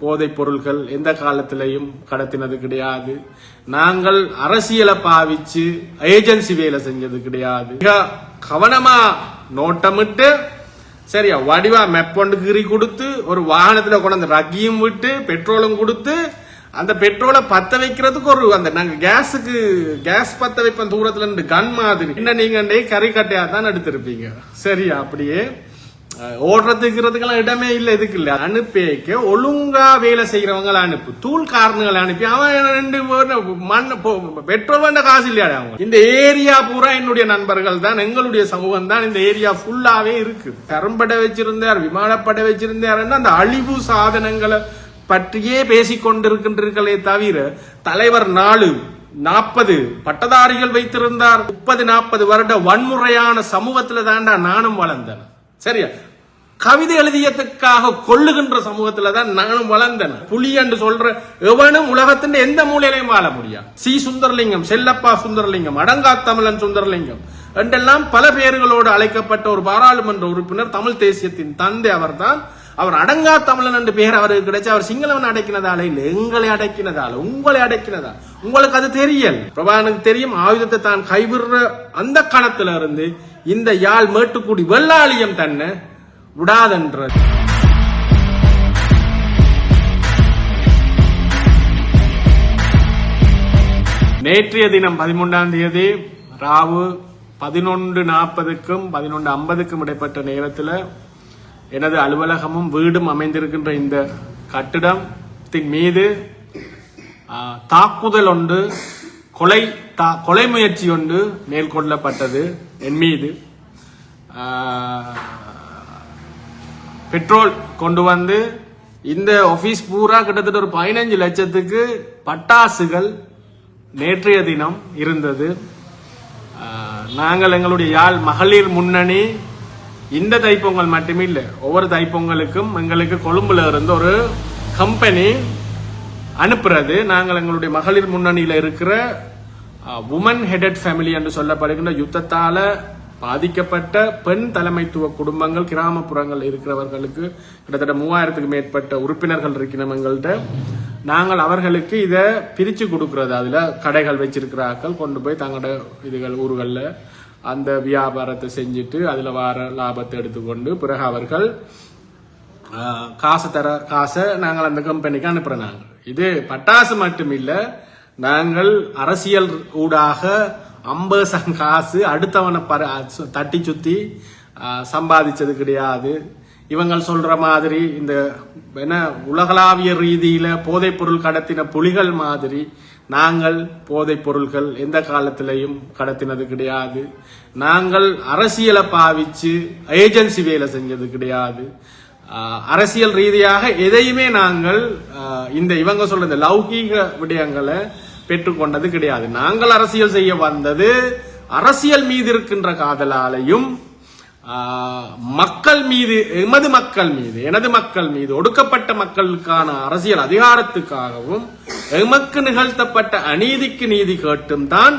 போதைப் பொருள்கள் எந்த காலத்திலையும் கடத்தினது கிடையாது. நாங்கள் அரசியலை பாவிச்சு ஏஜென்சி வேலை செஞ்சது கிடையாது. மிக கவனமா நோட்டமிட்டு சரியா வடிவா மெப்பொண்டு கீறி கொடுத்து ஒரு வாகனத்துல கொண்டு ரக்கியும் விட்டு பெட்ரோலும் கொடுத்து அந்த பெட்ரோலை பத்த வைக்கிறதுக்கு ஒரு அந்த நாங்க கேஸ் பத்த வைப்போம் தூரத்துல இருந்து கன் மாதிரி என்ன நீங்க கறி கட்டையா தான் எடுத்திருப்பீங்க. சரியா அப்படியே ஓடுறதுக்குறதுக்கெல்லாம் இடமே இல்லை. இதுக்கு இல்ல அனுப்பிக்க ஒழுங்கா வேலை செய்யறவங்க அனுப்பு, தூள் காரணங்களை அனுப்பி அவன் 2 மண் பெட்ரோல் வேண்ட காசு இல்லையா அவங்க. இந்த ஏரியா பூரா என்னுடைய நண்பர்கள் தான், எங்களுடைய சமூகம் தான். இந்த ஏரியா ஃபுல்லாவே இருக்கு. கரும்படை வச்சிருந்தார், விமானப்படை வச்சிருந்தார். அந்த அழிவு சாதனங்களை பற்றியே பேசிக்கொண்டிருக்கின்றீர்களே தவிர தலைவர் 40 பட்டதாரிகள் வைத்திருந்தார். 30-40 வருட வன்முறையான சமூகத்துல தாண்டா நானும் வளர்ந்தேன். சரியா கவிதை எழுதியதுக்காக கொள்ளுகின்ற சமூகத்துல தான் நானும் வளர்ந்தேன். புலி என்று சொல்ற எவனும் உலகத்தின் எந்த மூலையிலையும் வாழ முடியாது. சி சுந்தரலிங்கம், செல்லப்பா சுந்தரலிங்கம், அடங்கா தமிழன் சுந்தரலிங்கம் என்றெல்லாம் பல பெயர்களோடு அழைக்கப்பட்ட ஒரு பாராளுமன்ற உறுப்பினர், தமிழ் தேசியத்தின் தந்தை அவர் தான். அவர் அடங்கா தமிழன் என்று பெயர் அவருக்கு கிடைச்ச. அவர் சிங்களவன் அடைக்கினதால இல்ல, எங்களை அடைக்கினதால, உங்களை அடைக்கினதால். உங்களுக்கு அது தெரியல. பிரபானுக்கு தெரியும். ஆயுதத்தை தான் கைவிடுற அந்த கணத்துல இருந்து இந்த யாழ் மேட்டுக்குடி வெள்ளாளியம் தன்னை விடாதென்ற நேற்றைய தினம் 13ஆம் தேதி ராவு 11:40க்கும் 11:50க்கும் இடைப்பட்ட நேரத்தில் எனது அலுவலகமும் வீடும் அமைந்திருக்கின்ற இந்த கட்டிடத்தின் மீது தாக்குதல் ஒன்று, கொலை முயற்சி ஒன்று மேற்கொள்ளப்பட்டது. என் மீது பெட்ரோல் கொண்டு வந்து இந்த ஆபீஸ் பூரா கிட்டத்தட்ட ஒரு 15 லட்சத்துக்கு பட்டாசுகள் நேற்றைய தினம் இருந்தது. நாங்கள் எங்களுடைய யாழ் மகளிர் முன்னணி இந்த தைப்பொங்கல் மட்டுமே இல்லை, ஒவ்வொரு தைப்பொங்கலுக்கும் எங்களுக்கு கொழும்புல இருந்து ஒரு கம்பெனி அனுப்புறது. நாங்கள் எங்களுடைய மகளிர் முன்னணியில இருக்கிற உமன் ஹெடட் ஃபேமிலி என்று சொல்லப்படுகின்ற யுத்தத்தால பாதிக்கப்பட்ட பெண் தலைமைத்துவ குடும்பங்கள், கிராமப்புறங்கள் இருக்கிறவர்களுக்கு கிட்டத்தட்ட 3000க்கும் மேற்பட்ட உறுப்பினர்கள் இருக்கிறோம் எங்கள்கிட்ட. நாங்கள் அவர்களுக்கு இதை பிரிச்சு கொடுக்கறது. அதுல கடைகள் வச்சிருக்கிறார்கள், கொண்டு போய் தங்களோட இதுகள் ஊர்கள்ல அந்த வியாபாரத்தை செஞ்சுட்டு அதுல வர லாபத்தை எடுத்துக்கொண்டு பிறகு அவர்கள் காசை நாங்கள் அந்த கம்பெனிக்கு அனுப்புறோம். நாங்கள் இது பட்டாசு மட்டும் இல்ல, நாங்கள் அரசியல் ஊடாக 50 காசு அடுத்தவனை தட்டி சுத்தி சம்பாதிச்சது கிடையாது. இவங்கள் சொல்ற மாதிரி இந்த என்ன உலகளாவிய ரீதியில போதைப் பொருள் கடத்தின புலிகள் மாதிரி நாங்கள் போதைப் பொருள்கள் எந்த காலத்திலையும் கடத்தினது கிடையாது. நாங்கள் அரசியலை பாவிச்சு ஏஜென்சி வேலை செஞ்சது கிடையாது. அரசியல் ரீதியாக எதையுமே நாங்கள் இந்த இவங்க சொல்ற இந்த லௌகீக விடயங்களை பெற்றுக்கொண்டது கிடையாது. நாங்கள் அரசியல் செய்ய வந்தது அரசியல் மீது இருக்கின்ற காதலாலையும் மக்கள் மீது, எனது மக்கள் மீது, ஒடுக்கப்பட்ட மக்களுக்கான அரசியல் அதிகாரத்துக்காகவும் எமக்கு நிகழ்த்தப்பட்ட அநீதிக்கு நீதி கேட்டும் தான்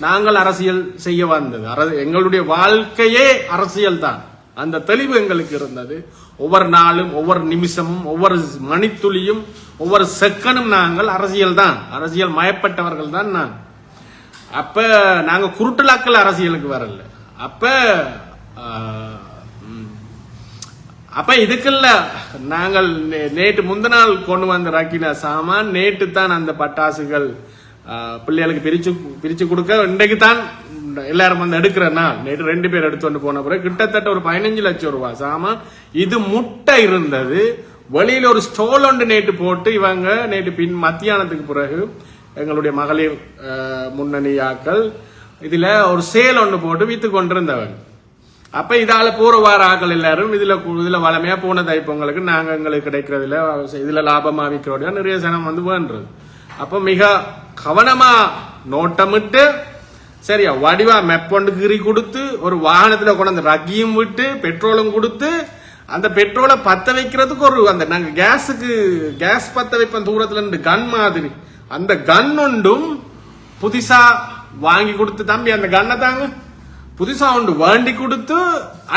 நாங்கள் அரசியல் செய்ய வந்தது. எங்களுடைய வாழ்க்கையே அரசியல் தான். அந்த தெளிவு எங்களுக்கு இருந்தது. ஒவ்வொரு நாளும், ஒவ்வொரு நிமிஷமும், ஒவ்வொரு மணித்துளியும், ஒவ்வொரு செகண்டும் நாங்கள் அரசியல் தான், அரசியல் மயப்பட்டவர்கள் தான். நான் அப்ப நாங்க குருட்டலாக்கள் அரசியலுக்கு வரல. அப்ப இதுக்குள்ள நாங்கள் நேற்று முந்தினால் கொண்டு வந்து ரக்கின சாமான் நேற்று தான் அந்த பட்டாசுகள் பிள்ளைகளுக்கு பிரிச்சு கொடுக்க இன்றைக்கு தான் எல்லாரும் வந்து எடுக்கிற நாள். நேற்று 2 பேர் எடுத்துட்டு போன பிறகு கிட்டத்தட்ட ஒரு 15 லட்சம் ரூபாய் சாமான். இது முட்டை இருந்தது. வெளியில ஒரு ஸ்டோல் ஒன்று நேற்று போட்டு இவங்க நேற்று மத்தியானத்துக்கு பிறகு எங்களுடைய மகளிர் முன்னணியாக்கள் இதுல ஒரு சேல் ஒன்று போட்டு வித்து கொண்டிருந்தவங்க. அப்ப இதால போற வார ஆக்கள் எல்லாரும் இதுல வளமையா போன தைப்பொங்கலுக்கு நாங்க எங்களுக்கு கிடைக்கிறதுல இதுல லாபமா விற்கிறோட நிறைய சனம் வந்து வேண்டது. அப்ப மிக கவனமா நோட்டமிட்டு சரியா வடிவா மெப்பொண்டு கீறி கொடுத்து ஒரு வாகனத்துல கொண்டு ரக்கியும் விட்டு பெட்ரோலும் கொடுத்து அந்த பெட்ரோலை பத்த வைக்கிறதுக்கு ஒரு அந்த நாங்க கேஸ் பத்த வைப்போம் தூரத்துல இருந்து கன் மாதிரி அந்த கன் ஒன்றும் புதுசா வாங்கி கொடுத்து, தம்பி அந்த கண்ணை தாங்க புதுசா ஒன்று வேண்டி கொடுத்து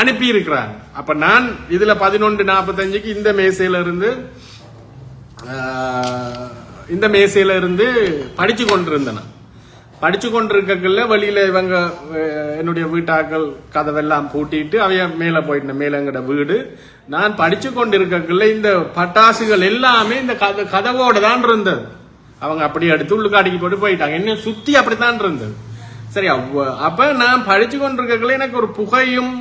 அனுப்பி இருக்கிறாங்க. அப்ப நான் இதுல 11:45க்கு இந்த மேசையில இருந்து இந்த மேசையில இருந்து படிச்சு கொண்டிருந்தேன். படிச்சு கொண்டிருக்கக்குள்ள வெளியில இவங்க என்னுடைய வீட்டாக்கள் கதவெல்லாம் பூட்டிட்டு அவைய மேல போயிட்டேன். மேலங்கட வீடு. நான் படிச்சு கொண்டிருக்கக்குள்ள இந்த பட்டாசுகள் எல்லாமே இந்த கதவோட தான் இருந்தது. அவங்க அப்படி எடுத்து உள்ளுக்கு அடிக்கி போட்டு போயிட்டாங்க. என்ன சுத்தி அப்படித்தான் இருந்தது. சரி, அப்ப நான் படிச்சு கொண்டிருக்கக்குள்ள எனக்கு ஒரு புகையும்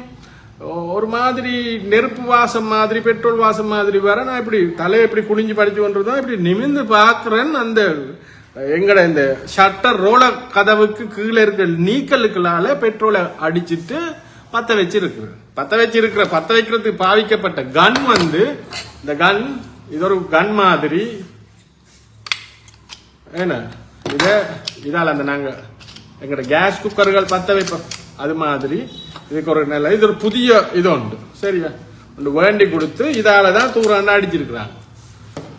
ஒரு மாதிரி நெருப்பு வாசம் மாதிரி பெட்ரோல் வாசம் மாதிரி வர நான் இப்படி தலையை இப்படி குனிஞ்சு படிச்சு கொண்டிருந்தோம். இப்படி நிமிர்ந்து பாக்குறேன். அந்த எங்கட இந்த ஷட்டர் ரோல கதவுக்கு கீழே இருக்க நீக்கலுக்களால பெட்ரோலை அடிச்சுட்டு பத்த வைக்கிறதுக்கு பாவிக்கப்பட்ட கன் இந்த கன் இது ஒரு கன் மாதிரி என்ன இதால அந்த நாங்க எங்கட கேஸ் குக்கர்கள் பத்த வைப்போம் அது மாதிரி இதுக்கு ஒரு நல்ல இது ஒரு புதிய இது உண்டு. சரியா, ஒன்று வேண்டி கொடுத்து இதாலதான் தூரம் அடிச்சிருக்கிறாங்க.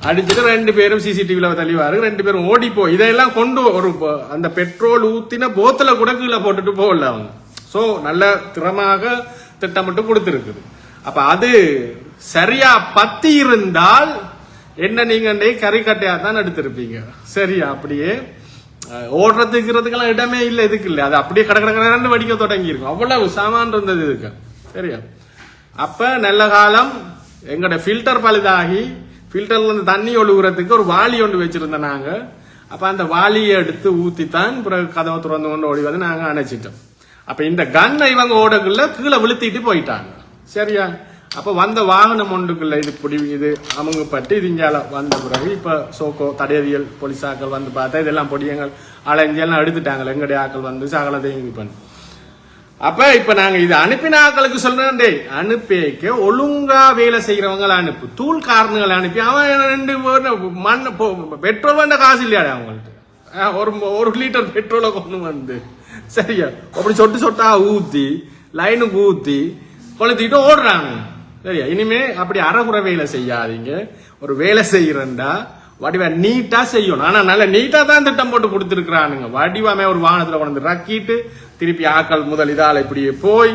அடிச்சுட்டு 2 பேரும் சிசிடிவில தெளிவாரு. 2 பேரும் ஓடி போய் இதெல்லாம் கொண்டு ஒரு அந்த பெட்ரோல் ஊத்தின போத்தல கூட கீழே போட்டுட்டு போகல அவங்க. சோ நல்ல திறமாக திட்டமிட்டு கொடுத்திருக்குது. அப்ப அது சரியா பத்தி இருந்தால் என்ன நீங்க கறிக்கட்டையா தான் எடுத்திருப்பீங்க. சரியா, அப்படியே ஓடுறதுக்குறதுக்கெல்லாம் இடமே இல்லை. இதுக்கு இல்லை, அது அப்படியே கடற்கரை வடிக்க தொடங்கி இருக்கும். அவ்வளவு சாமான் இருந்தது இதுக்கு. சரியா, அப்ப நல்ல காலம் எங்கட ஃபில்டர் பழுதாகி ஃபில்டர்ல இருந்து தண்ணி ஒழுகுறதுக்கு ஒரு வாளி ஒன்று வச்சிருந்தோம் நாங்க. அப்ப அந்த வாளியை எடுத்து ஊத்தித்தான் பிறகு கதவை திறந்து கொண்டு ஓடி வந்து நாங்க அணைச்சிட்டோம். அப்ப இந்த கன்னை இவங்க ஓடக்குள்ள கீழே விழுத்திட்டு போயிட்டாங்க. சரியா, அப்ப வந்த வாகனம் ஒன்றுக்குள்ள இது அமுங்கப்பட்டு இது இங்கால வந்த பிறகு இப்ப சோக்கோ தடயவியல் போலீஸாக்கள் வந்து பார்த்தா இதெல்லாம் பொடியங்கள் அலைஞ்செல்லாம் எடுத்துட்டாங்க. எங்களுடைய ஆக்கள் வந்து சகலத்தையும் இது பண்ணி அப்ப இப்ப நாங்க இது அனுப்பின ஆக்களுக்கு சொல்றேன், அனுப்பிக்க ஒழுங்கா வேலை செய்யறவங்களை அனுப்பு, தூள் காரணங்களை அனுப்பி அவன் 2 மண் பெட்ரோல் வேண்ட காசு இல்லையா அவங்கள்ட்ட ஒரு லிட்டர் பெட்ரோலை கொண்டு வந்து சரியா அப்படி சொட்டா ஊத்தி லைனுக்கு ஊத்தி கொளுத்திட்டு ஓடுறாங்க. சரியா, இனிமே அப்படி அறகுறை வேலை செய்யாதீங்க. ஒரு வேலை செய்யறா வடிவா நீட்டா செய்யணும். ஆனா நல்ல நீட்டா தான் திட்டம் போட்டு கொடுத்துருக்கானுங்க. வடிவாமே ஒரு வாகனத்துல கொண்டு ரக்கிட்டு திருப்பி ஆக்கள் முதல் இதால இப்படியே போய்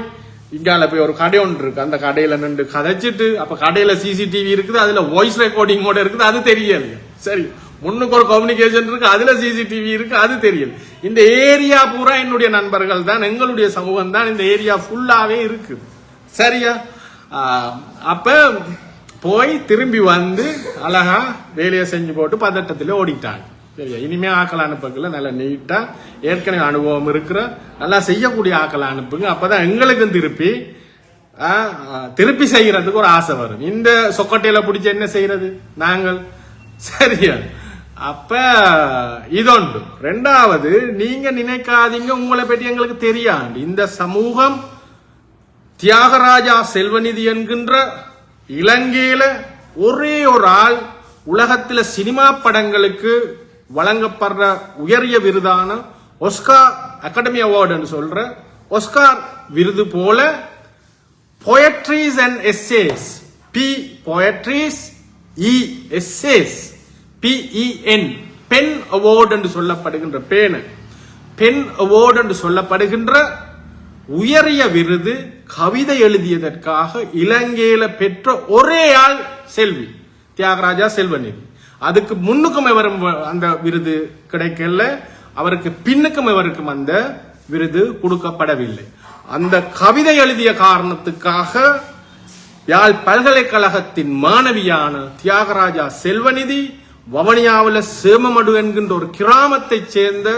இங்கால போய் ஒரு கடை ஒன்று இருக்கு. அந்த கடையில நின்று கதைச்சிட்டு அப்ப கடையில சிசிடிவி இருக்குது, அதுல வாய்ஸ் ரெக்கார்டிங்கோட இருக்குது, அது தெரியல. சரி, முன்னுக்கு ஒரு கம்யூனிகேஷன் இருக்கு, அதுல சிசிடிவி இருக்கு, அது தெரியல. இந்த ஏரியா பூரா என்னுடைய நண்பர்கள் தான், எங்களுடைய சமூகம் தான் இந்த ஏரியா ஃபுல்லாவே இருக்கு. சரியா, அப்ப போய் திரும்பி வந்து அழகா வேலையை செஞ்சு போட்டு பதட்டத்திலே ஓடிட்டாங்க. சரியா, இனிமே ஆக்கள் அனுப்புக்குள்ள நல்லா நீட்டா ஏற்கனவே அனுபவம் இருக்கிற நல்லா செய்யக்கூடிய ஆக்களை அனுப்புங்க. அப்பதான் எங்களுக்கும் திருப்பி செய்யறதுக்கு ஒரு ஆசை வரும். இந்த சொக்கட்டையில பிடிச்ச என்ன செய்யறது நாங்கள். சரியா, அப்ப இதொன்று. 2வது, நீங்க நினைக்காதீங்க உங்களை பற்றி எங்களுக்கு தெரியாது. இந்த சமூகம் தியாகராஜா செல்வநிதி என்கின்ற இலங்கையில ஒரே ஒரு ஆள் உலகத்துல சினிமா படங்களுக்கு வழங்கப்படுற உயரிய விருதான ஒஸ்கார் அகாடமி அவார்டு சொல்ற ஒஸ்கார் விருது போல poetries and essays poetries essays PEN PEN award என்று சொல்லப்படுகின்ற பென் அவார்டு என்று சொல்லப்படுகின்ற உயரிய விருது கவிதை எழுதியதற்காக இலங்கையில பெற்ற ஒரே ஆள் செல்வி தியாகராஜா செல்வநிதி. அதுக்கு முன்னுக்கும் இவரும் அந்த விருது கிடைக்கல, அவருக்கு பின்னுக்கும் இவருக்கும் அந்த விருது கொடுக்கப்படவில்லை. அந்த கவிதை எழுதிய காரணத்துக்காக யாழ் பல்கலைக்கழகத்தின் மாணவியான தியாகராஜா செல்வநிதி வவனியாவில் சேமமடு என்கின்ற ஒரு கிராமத்தை சேர்ந்த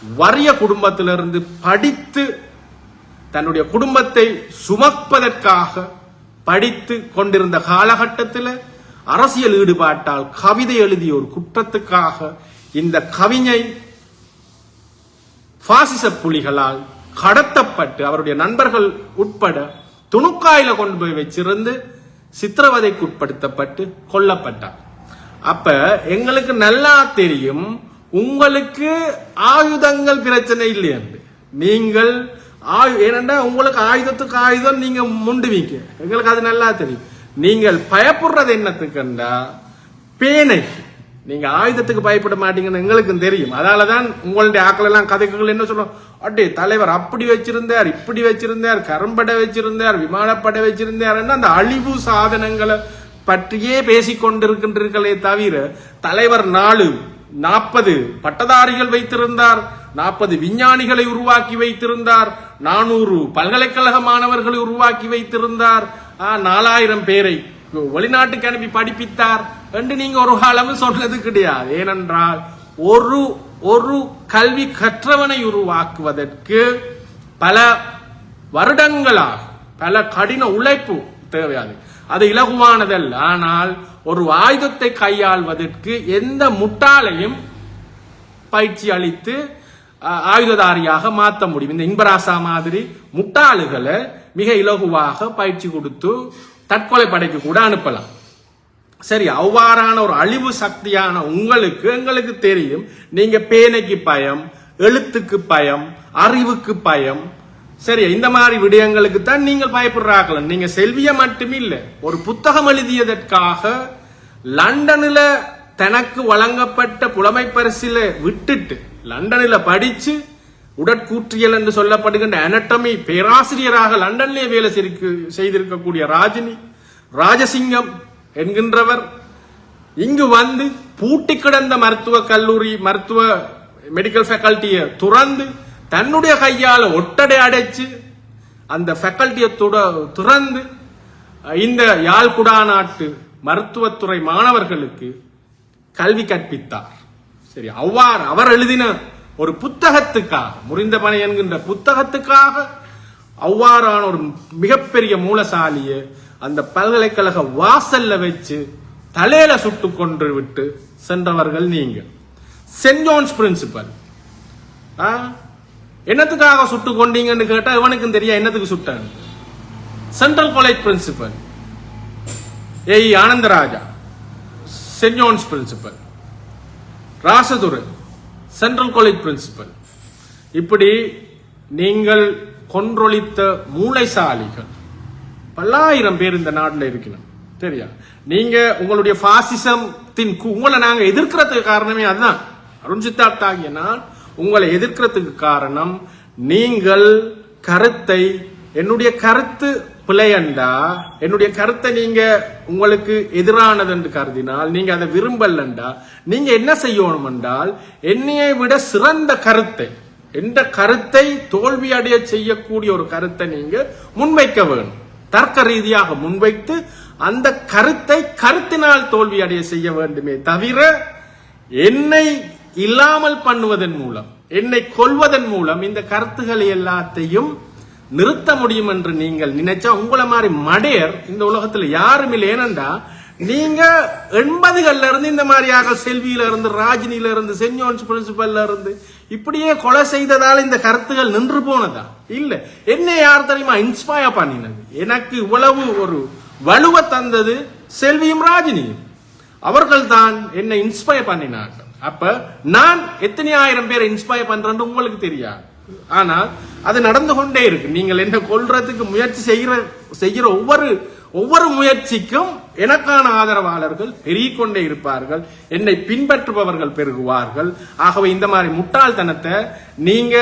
வறிய குடும்பத்திலிருந்து படித்து தன்னுடைய குடும்பத்தை சுமப்பதற்காக படித்து கொண்டிருந்த காலகட்டத்தில் அரசியல் ஈடுபாட்டால் கவிதை எழுதிய ஒரு குற்றத்துக்காக இந்த கவிஞை பாசிச புலிகளால் கடத்தப்பட்டு அவருடைய நண்பர்கள் உட்பட துணுக்காயில கொண்டு போய் வச்சிருந்து சித்திரவதைக்கு உட்படுத்தப்பட்டு கொல்லப்பட்டார். அப்ப எங்களுக்கு நல்லா தெரியும் உங்களுக்கு ஆயுதங்கள் பிரச்சனை இல்லை என்று. நீங்கள் ஏனென்றா உங்களுக்கு ஆயுதத்துக்கு ஆயுதம் நீங்க முண்டுவீங்க, எங்களுக்கு அது நல்லா தெரியும். நீங்கள் பயப்படுறது என்னத்துக்குண்டா பேனை. நீங்க ஆயுதத்துக்கு பயப்பட மாட்டீங்கன்னு எங்களுக்கும் தெரியும். அதனாலதான் உங்களுடைய ஆக்கள் எல்லாம் கதைகள் என்ன சொல்றோம், அட்டே தலைவர் அப்படி வச்சிருந்தார், இப்படி வச்சிருந்தார், கரும்படை வச்சிருந்தார், விமானப்படை வச்சிருந்தார், அந்த அழிவு சாதனங்களை பற்றியே பேசிக் கொண்டிருக்கின்றீர்களே தவிர தலைவர் 40 பட்டதாரிகள் வைத்திருந்தார், 40 விஞ்ஞானிகளை உருவாக்கி வைத்திருந்தார், 400 பல்கலைக்கழக மாணவர்களை உருவாக்கி வைத்திருந்தார், 4000 பேரை வெளிநாட்டுக்கு அனுப்பி படிப்பித்தார் என்று நீங்க ஒரு காலமும் சொன்னது கிடையாது. ஏனென்றால் ஒரு கல்வி கற்றவனை உருவாக்குவதற்கு பல வருடங்களாக பல கடின உழைப்பு தேவையாது. அது இலகுவானதல்ல. ஆனால் ஒரு ஆயுதத்தை கையாள்வதற்கு எந்த முட்டாளையும் பயிற்சி அளித்து ஆயுததாரியாக மாற்ற முடியும். இந்த இன்பராசா மாதிரி முட்டாளுகளை மிக இலகுவாக பயிற்சி கொடுத்து தற்கொலை படைக்கு கூட அனுப்பலாம். சரி, அவ்வாறான ஒரு அழிவு சக்தியான உங்களுக்கு எங்களுக்கு தெரியும். நீங்க பேனைக்கு பயம், எழுத்துக்கு பயம், அறிவுக்கு பயம். சரி, இந்த மாதிரி விடயங்களுக்கு தான் நீங்கள் பயப்படுறாங்கள. நீங்க செல்விய மட்டுமில்ல, ஒரு புத்தகம் எழுதியதற்காக லண்டனில் தனக்கு வழங்கப்பட்ட புலமை பரிசில விட்டுட்டு லண்டனில் படிச்சு உடற்கூற்றியல் என்று சொல்லப்படுகின்ற அனட்டமி பேராசிரியராக லண்டனிலே வேலை செய்திருக்கக்கூடிய ராஜசிங்கம் என்கின்றவர் இங்கு வந்து பூட்டி கிடந்த மருத்துவ கல்லூரி மெடிக்கல் ஃபேக்கல்ட்டியை துறந்து தன்னுடைய கையால ஒட்டடை அடைச்சு அந்த ஃபேக்கல்ட்டியை துறந்து இந்த யாழ்குடா நாட்டு மருத்துவத்துறை மாணவர்களுக்கு கல்வி கற்பித்தார். சரி, அவ்வாறு அவர் எழுதின ஒரு புத்தகத்துக்காக, முறிந்த பனை என்கின்ற புத்தகத்துக்காக அவ்வாறான ஒரு மிகப்பெரிய மூலசாலிய அந்த பல்கலைக்கழக வாசல்ல வச்சு தலையில சுட்டு கொன்று விட்டு சென்றவர்கள் நீங்க. சென்ட் ஜோன்ஸ் பிரின்சிபல் என்னத்துக்காக சுட்டு கொண்டீங்கன்னு கேட்டா இவனுக்கும் தெரியா என்னத்துக்கு சுட்டாங்க. Central college principal AE Anandaraja saint John's principal, Rasadurai central college principal. இப்படி நீங்கள் கொன்றொழித்த மூளைசாலிகள் பல்லாயிரம் பேர் இந்த நாட்டில் இருக்கணும். சரியா? நீங்க உங்களுடைய பாசிசத்தின் உங்களை நாங்க எதிர்க்கிறதுக்கு காரணமே அதுதான். அருண் சித்தார்த் ஆகிய நான் உங்களை எதிர்க்கிறதுக்கு காரணம், நீங்கள் கருத்தை என்னுடைய கருத்து பிழையண்டா, என்னுடைய கருத்தை நீங்க உங்களுக்கு எதிரானது என்று கருதினால், நீங்க அதை விரும்பலண்டா, நீங்க என்ன செய்யணும் என்றால் என்னையை விட சிறந்த கருத்தை, எந்த கருத்தை தோல்வி அடைய செய்யக்கூடிய ஒரு கருத்தை நீங்க முன்வைக்க வேணும். தர்க்க ரீதியாக முன்வைத்து அந்த கருத்தை கருத்தினால் தோல்வி அடைய செய்ய வேண்டுமே தவிர என்னை இல்லாமல் பண்ணுவதன் மூலம், என்னை கொல்வதன் மூலம் இந்த கருத்துக்களை எல்லாத்தையும் நிறுத்த முடியும் என்று நீங்கள் நினைச்சா உங்களை மாதிரி மடையர் இந்த உலகத்துல யாரும் இல்லை. ஏனண்டா நீங்க 80கள்ல இருந்து இந்த மாதிரியாக செல்வியில இருந்து, ராஜினியில இருந்து, சென்ட் ஜோன்ஸ் பிரின்சிபல்ல இருந்து இப்படியே கொலை செய்ததால் இந்த கருத்துகள் நின்று போனதா? இல்ல. என்ன யார் தெரியுமா இன்ஸ்பயர் பண்ணினது? எனக்கு இவ்வளவு ஒரு வலுவை தந்தது செல்வியும் ராஜினியும். அவர்கள் தான் என்னை இன்ஸ்பயர் பண்ணினார்கள். அப்ப நான் எத்தனை ஆயிரம் பேரை இன்ஸ்பயர் பண்றேன்னு உங்களுக்கு தெரியாது. ஆனால் அது நடந்து கொண்டே இருக்கு. நீங்கள் என்ன கொல்றதுக்கு முயற்சி செய்கிற ஒவ்வொரு முயற்சிக்கும் எனக்கான ஆதரவாளர்கள் பெருகிக்கொண்டே இருப்பார்கள், என்னை பின்பற்றுபவர்கள் பெருகுவார்கள். ஆகவே இந்த மாதிரி முட்டாள்தனத்தை நீங்க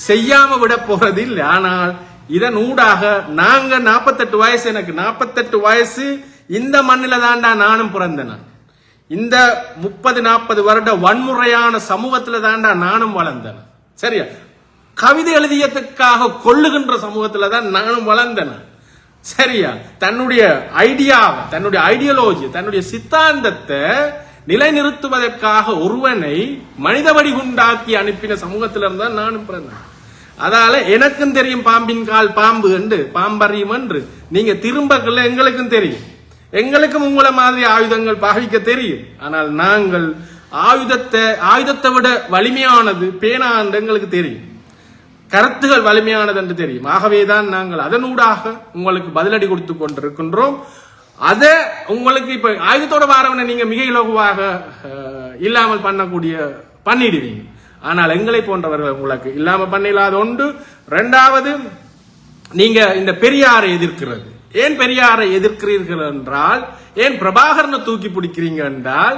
செய்யாம விட போறது இல்லை. ஆனால் இதன் ஊடாக நாங்க 48 வயசு, எனக்கு 48 வயசு, இந்த மண்ணில தாண்டா நானும் பிறந்தேன். இந்த 30-40 வருட வன்முறையான சமூகத்துல தாண்டா நானும் வளர்ந்தேன். சரியா? கவிதை எழுதியதுக்காக கொள்ளுகின்ற சமூகத்துல தான் நானும் வளர்ந்தேன். சரியா? தன்னுடைய ஐடியாவை, தன்னுடைய ஐடியாலஜி, தன்னுடைய சித்தாந்தத்தை நிலைநிறுத்துவதற்காக ஒருவனை மனித வடிகுண்டாக்கி அனுப்பின சமூகத்தில இருந்தா நானும் பிறந்தேன். அதால எனக்கும் தெரியும் பாம்பின் கால் பாம்பு என்று, பாம்பறியும் என்று. நீங்க திரும்பக்கல எங்களுக்கும் தெரியும், எங்களுக்கும் உங்களை மாதிரி ஆயுதங்கள் பாவிக்க தெரியும். ஆனால் நாங்கள் ஆயுதத்தை விட வலிமையானது பேனா என்று எங்களுக்கு தெரியும், கருத்துகள் வலிமையானது என்று தெரியும். ஆகவேதான் நாங்கள் அதனூடாக உங்களுக்கு பதிலடி கொடுத்து கொண்டிருக்கின்றோம். அத உங்களுக்கு இப்ப ஆயுதத்தோட வாரவனை நீங்க மிக இலகுவாக இல்லாமல் பண்ணிடுவீங்க. ஆனால் எங்களை போன்றவர்கள் உங்களுக்கு இல்லாம பண்ணிடாத ஒன்று. இரண்டாவது, நீங்க இந்த பெரியாரை எதிர்க்கிறது. ஏன் பெரியாரை எதிர்க்கிறீர்கள் என்றால், ஏன் பிரபாகரனை தூக்கி பிடிக்கிறீங்க என்றால்,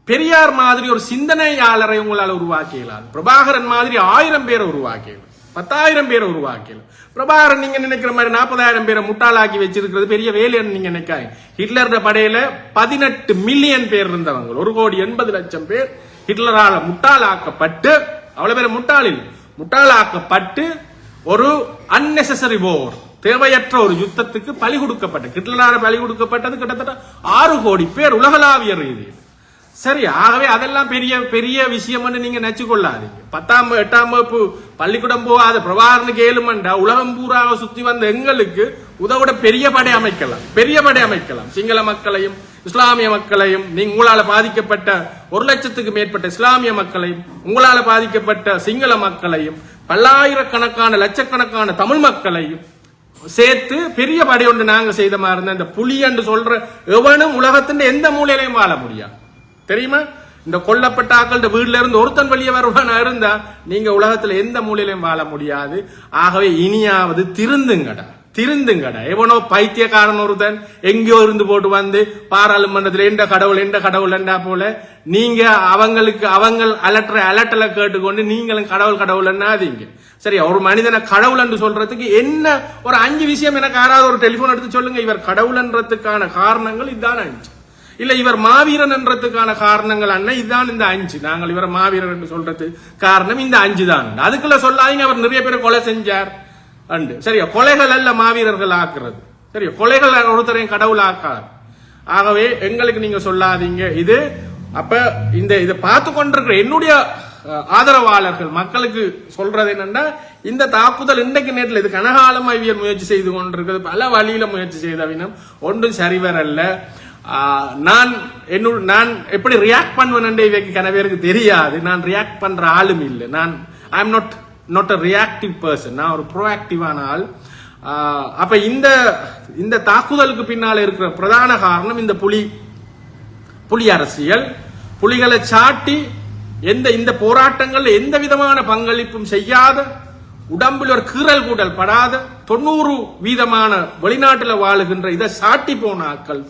பெரியார் மாதிரி ஒரு சிந்தனையாளரை உங்களால் உருவாக்கியலாது. பிரபாகரன் மாதிரி 1000 பேரை உருவாக்கியலாம். 10,000 பேரை உருவாக்கலாம். பிரபாகரன் நீங்க நினைக்கிற மாதிரி 40,000 பேரை முட்டாளாக்கி வச்சிருக்கிறது பெரிய வேலைன்னு நீங்க நினைக்காங்க. ஹிட்லர் படையில 18 மில்லியன் பேர் இருந்தவங்க, 1,80,00,000 பேர் ஹிட்லரால முட்டாளாக்கப்பட்டு, அவ்வளவு பேர் முட்டாளாக்கப்பட்டு ஒரு அன்னெசரி போர், தேவையற்ற ஒரு யுத்தத்துக்கு பலி கொடுக்கப்பட்ட, ஹிட்லரால பலி கொடுக்கப்பட்டது கிட்டத்தட்ட 6 கோடி பேர் உலகளாவிய ரீதியில். சரி, ஆகவே அதெல்லாம் பெரிய பெரிய விஷயம் நீங்க நினைச்சு கொள்ளாதீங்க. 10ஆம் 8ஆம் வகுப்பு பள்ளிக்கூடம் போகாத பிரபாகரனுக்கு 7 மண்டா உலகம் பூராக சுத்தி வந்த எங்களுக்கு உதவிட பெரிய படை அமைக்கலாம். சிங்கள மக்களையும் இஸ்லாமிய மக்களையும், உங்களால பாதிக்கப்பட்ட 1,00,000க்கு மேற்பட்ட இஸ்லாமிய மக்களையும், உங்களால பாதிக்கப்பட்ட சிங்கள மக்களையும், பல்லாயிரக்கணக்கான லட்சக்கணக்கான தமிழ் மக்களையும் சேர்த்து பெரிய படை ஒன்று நாங்க செய்த மாதிரி இருந்த இந்த புலி என்று சொல்ற எவனும் உலகத்தின் எந்த மூலையிலையும் வாழ முடியாது. தெரியுமா? இந்த கொல்லப்பட்ட ஆக்கள் வீட்டுல இருந்து ஒருத்தன் வெளியே வருவானா இருந்தா நீங்க உலகத்துல எந்த மூலையிலையும் வாழ முடியாது. ஆகவே இனியாவது திருந்துங்கடா. எவனோ பைத்தியக்காரன் ஒருத்தன் எங்கேயோ இருந்து போட்டு வந்து பாராளுமன்றத்தில் எந்த கடவுள் என்றா போல நீங்க அவங்க அலட்டல கேட்டுக்கொண்டு நீங்களும் கடவுள் என்னாதீங்க. சரியா? ஒரு மனிதனை கடவுள் என்று சொல்றதுக்கு என்ன ஒரு 5 விஷயம் எனக்கு யாராவது ஒரு டெலிபோன் எடுத்து சொல்லுங்க. இவர் கடவுள்ன்றதுக்கான காரணங்கள் இதுதான் 5. இல்ல இவர் மாவீரன் என்றதுக்கான காரணங்கள் அண்ணா இதுதான் இந்த 5. நாங்கள் இவரை மாவீரன் என்று சொல்றது காரணம் இந்த 5 தான். அதுக்குள்ள சொல்லாதீங்க அவர் நிறைய பேரை கொலை செஞ்சார் அண்டு. சரியா? கொலைகள் அல்ல மாவீரர்கள் ஆக்குறது. சரியா? கொலைகள் ஒருத்தரையும் கடவுள் ஆக்காது. ஆகவே எங்களுக்கு நீங்க சொல்லாதீங்க இது. அப்ப இதை பார்த்து கொண்டிருக்கிற என்னுடைய ஆதரவாளர்கள் மக்களுக்கு சொல்றது என்னன்னா, இந்த தாக்குதல் இன்றைக்கு நேரத்தில் இது கனகாலம் ஐவியர் முயற்சி செய்து கொண்டிருக்கிறது, பல வழியில முயற்சி செய்தவினும் ஒன்றும் சரிவரல்ல. நான் எப்படி ரியாக்ட் பண்ணுவேன் இவைக்கு கனவேருக்கு தெரியாது. நான் ரியாக்ட் பண்ற ஆளும் இல்லை. I am not a reactive person. நான் ஒரு ப்ரோஆக்டிவான ஆள். அப்ப இந்த தாக்குதலுக்கு பின்னால இருக்கிற பிரதான காரணம் இந்த புலி அரசியல். புலிகளை சாட்டி இந்த போராட்டங்கள்ல எந்த விதமான பங்களிப்பும் செய்யாத, உடம்பில் ஒரு கீறல் கூடல் படாத 90% வெளிநாட்டுல வாழுகின்ற இதை சாட்டி போன ஆட்கள்